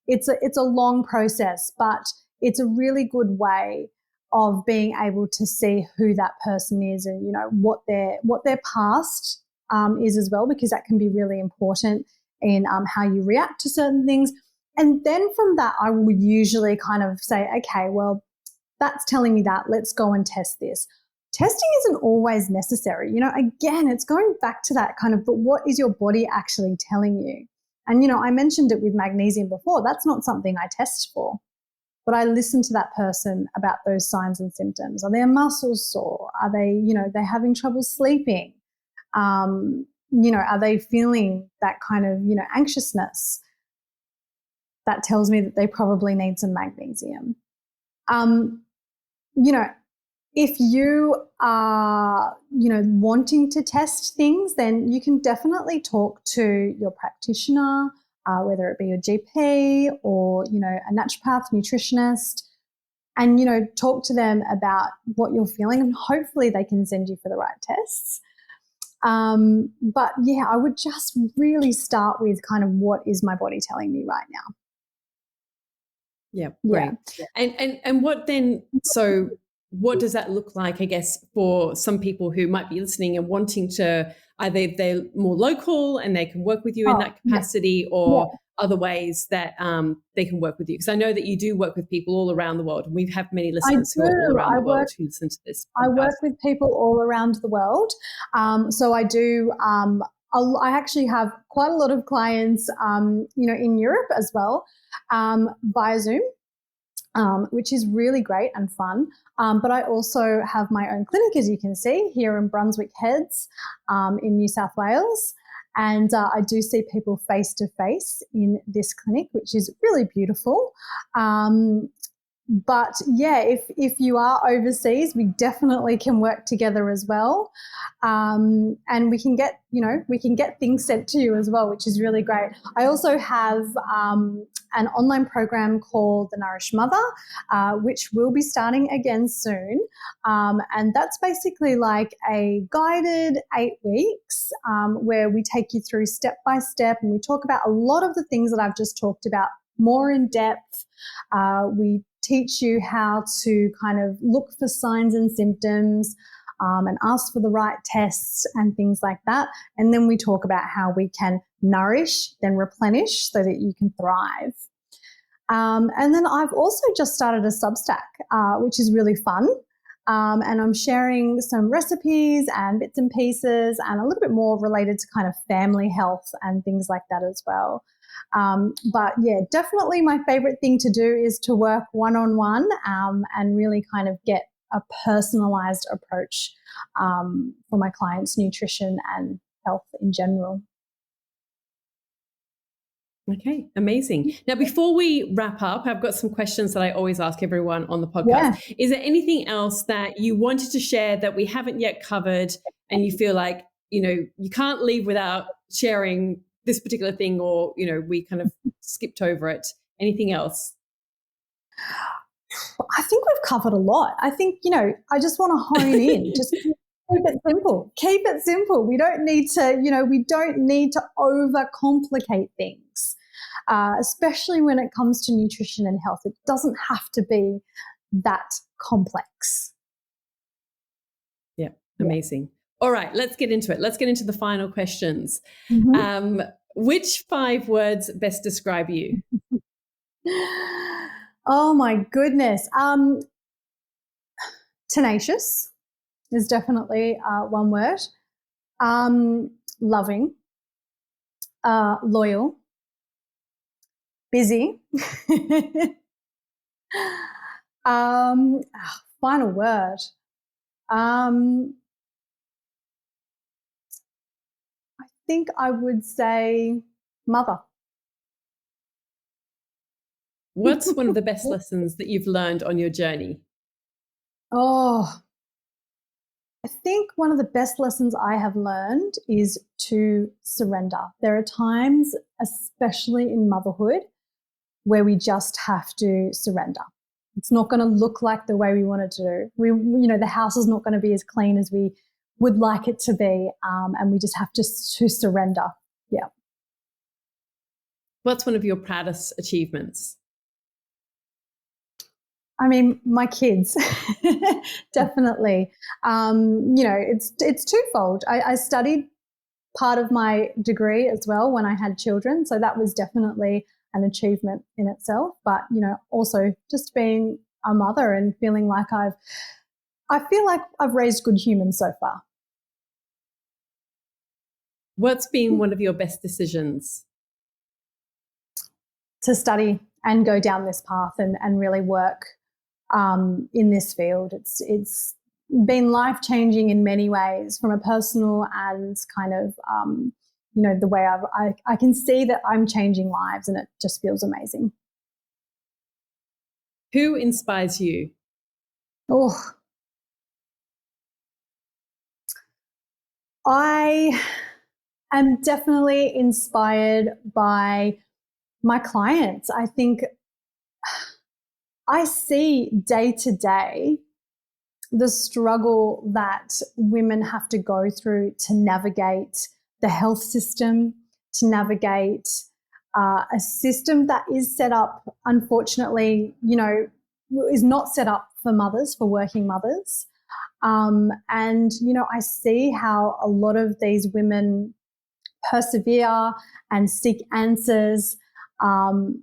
It's a long process, but it's a really good way of being able to see who that person is and, what their past is as well, because that can be really important in how you react to certain things. And then from that, I will usually kind of say, okay, well, that's telling me that. Let's go and test this. Testing isn't always necessary. Again, it's going back to that kind of, but what is your body actually telling you? And, I mentioned it with magnesium before. That's not something I test for, but I listen to that person about those signs and symptoms. Are their muscles sore? Are they, they're having trouble sleeping? Are they feeling that kind of, anxiousness? That tells me that they probably need some magnesium. Um, you know, if you are, wanting to test things, then you can definitely talk to your practitioner, whether it be your GP or, a naturopath, nutritionist, and, talk to them about what you're feeling, and hopefully they can send you for the right tests. But yeah, I would just really start with kind of what is my body telling me right now. Yeah, Yeah. great. And what then, so what does that look like, I guess, for some people who might be listening and wanting to, either if they're more local and they can work with you in Oh, that yeah. capacity, or other ways that they can work with you? Because I know that you do work with people all around the world, and we have many I listeners who are all do. around the world who listen to this I podcast. work with people all around the world. So I do. I actually have quite a lot of clients, in Europe as well, via Zoom, which is really great and fun. But I also have my own clinic, as you can see, here in Brunswick Heads, in New South Wales. And I do see people face to face in this clinic, which is really beautiful. But yeah, if you are overseas, we definitely can work together as well, and we can get things sent to you as well, which is really great. I also have an online program called the Nourish Mother, which will be starting again soon, and that's basically like a guided 8 weeks where we take you through step by step, and we talk about a lot of the things that I've just talked about more in depth. We teach you how to kind of look for signs and symptoms, and ask for the right tests and things like that. And then we talk about how we can nourish, then replenish so that you can thrive. And then I've also just started a Substack, which is really fun. And I'm sharing some recipes and bits and pieces and a little bit more related to kind of family health and things like that as well. But yeah, definitely my favorite thing to do is to work one-on-one and really kind of get a personalized approach for my clients' nutrition and health in general. Okay, amazing. Now, before we wrap up, I've got some questions that I always ask everyone on the podcast. Yeah. Is there anything else that you wanted to share that we haven't yet covered and you feel like, you can't leave without sharing this particular thing, or, we kind of skipped over it? Anything else? I think we've covered a lot. I think, I just want to hone in. Just keep it simple. Keep it simple. We don't need to overcomplicate things, especially when it comes to nutrition and health. It doesn't have to be that complex. Yeah, amazing. All right, let's get into it. Let's get into the final questions. Mm-hmm. Which 5 words best describe you? Oh my goodness. Tenacious is definitely one word. Loving, loyal, busy. Final word. I think I would say mother. What's one of the best lessons that you've learned on your journey? Oh, I think one of the best lessons I have learned is to surrender. There are times, especially in motherhood, where we just have to surrender. It's not going to look like the way we want it to do. The house is not going to be as clean as we would like it to be, and we just have to surrender. Yeah. What's one of your proudest achievements? I mean, my kids, definitely. It's twofold. I studied part of my degree as well when I had children, so that was definitely an achievement in itself. But also just being a mother and feeling like I feel like I've raised good humans so far. What's been one of your best decisions? To study and go down this path and really work in this field. It's been life-changing in many ways, from a personal and kind of, the way I can see that I'm changing lives, and it just feels amazing. Who inspires you? Oh, I am definitely inspired by my clients. I think I see day to day the struggle that women have to go through to navigate the health system, to navigate a system that is set up, unfortunately, is not set up for mothers, for working mothers. I see how a lot of these women persevere and seek answers, and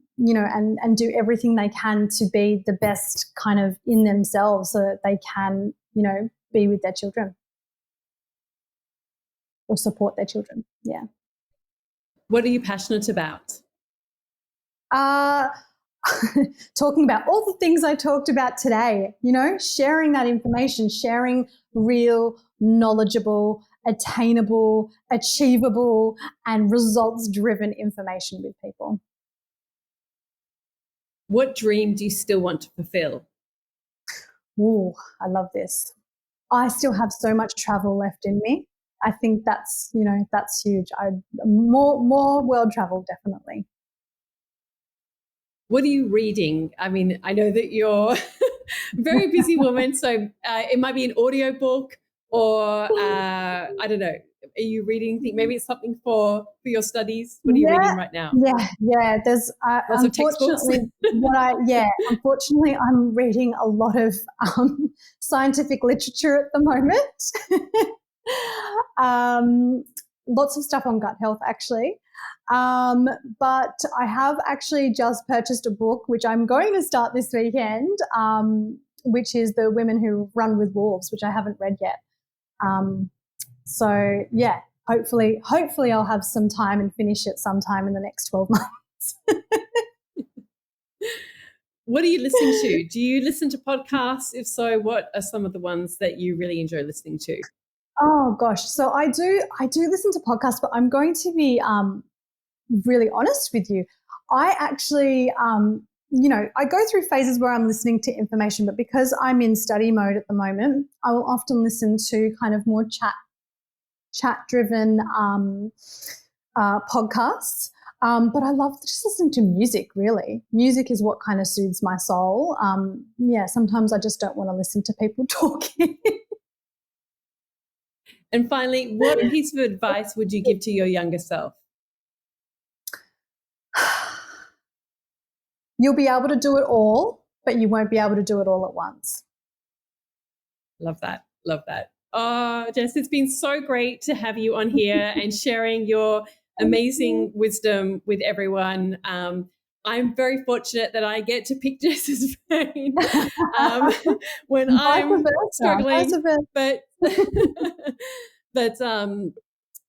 do everything they can to be the best kind of in themselves so that they can, be with their children or support their children. Yeah. What are you passionate about? Talking about all the things I talked about today, sharing that information, sharing real, knowledgeable, attainable, achievable, and results-driven information with people. What dream do you still want to fulfill? Ooh, I love this. I still have so much travel left in me. I think that's huge. More world travel, definitely. What are you reading? I mean, I know that you're a very busy woman, so it might be an audio book, or I don't know. Are you reading anything? Maybe it's something for your studies. What are you reading right now? Yeah. There's Lots of textbooks. Unfortunately, I'm reading a lot of scientific literature at the moment. Lots of stuff on gut health, actually. But I have actually just purchased a book, which I'm going to start this weekend, which is The Women Who Run with Wolves, which I haven't read yet. So yeah, hopefully I'll have some time and finish it sometime in the next 12 months. What are you listening to? Do you listen to podcasts? If so, what are some of the ones that you really enjoy listening to? Oh gosh, so I do listen to podcasts, but I'm going to be really honest with you. I actually, I go through phases where I'm listening to information, but because I'm in study mode at the moment, I will often listen to kind of more chat-driven podcasts. But I love just listening to music, really. Music is what kind of soothes my soul. Sometimes I just don't want to listen to people talking. And finally, what piece of advice would you give to your younger self? You'll be able to do it all, but you won't be able to do it all at once. Love that. Love that. Oh, Jess, it's been so great to have you on here and sharing your amazing wisdom with everyone. I'm very fortunate that I get to pick Jess's brain when I'm struggling. But but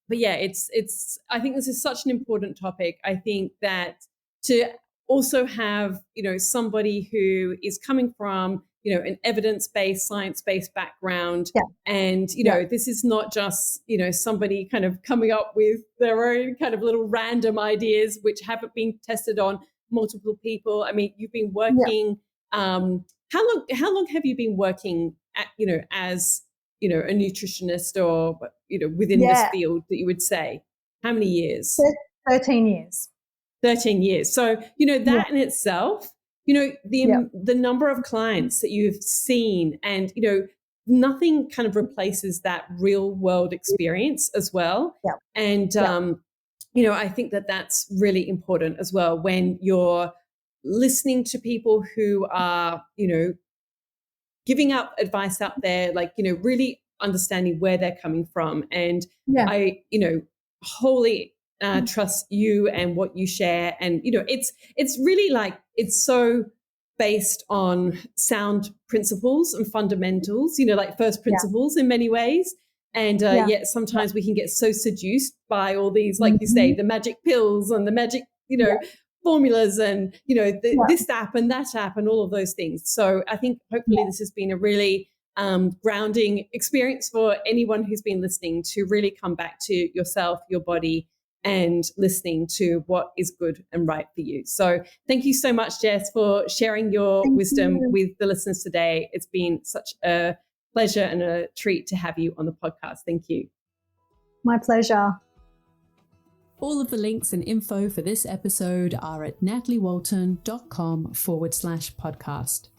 yeah, it's I think this is such an important topic. I think that to also have, somebody who is coming from, an evidence-based, science-based background. Yeah. And, this is not just, somebody kind of coming up with their own kind of little random ideas, which haven't been tested on multiple people. I mean, you've been working, how long have you been working at, as, a nutritionist or, within this field that you would say? How many years? 13 years. 13 years. So, that in itself, the number of clients that you've seen and, nothing kind of replaces that real world experience as well. Yeah. And, I think that that's really important as well when you're listening to people who are, giving out advice out there, like, really understanding where they're coming from. And I, wholly trust you and what you share. And, it's really like, it's so based on sound principles and fundamentals, like first principles in many ways. And yet sometimes we can get so seduced by all these, like you say, the magic pills and the magic, formulas and, this app and that app and all of those things. So I think hopefully this has been a really grounding experience for anyone who's been listening to really come back to yourself, your body, and listening to what is good and right for you. So thank you so much, Jess, for sharing your wisdom with the listeners today. It's been such a pleasure and a treat to have you on the podcast. Thank you. My pleasure. All of the links and info for this episode are at nataliewalton.com/podcast.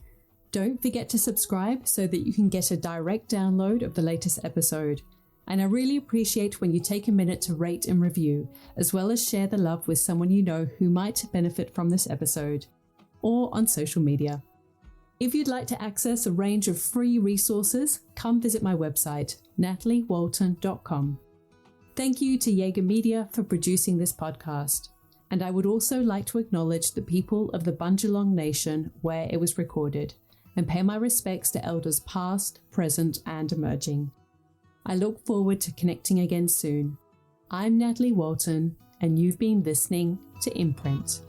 Don't forget to subscribe so that you can get a direct download of the latest episode. And I really appreciate when you take a minute to rate and review, as well as share the love with someone you know who might benefit from this episode, or on social media. If you'd like to access a range of free resources, come visit my website, nataliewalton.com. Thank you to Jaeger Media for producing this podcast. And I would also like to acknowledge the people of the Bundjalung Nation where it was recorded, and pay my respects to elders past, present, and emerging. I look forward to connecting again soon. I'm Natalie Walton, and you've been listening to Imprint.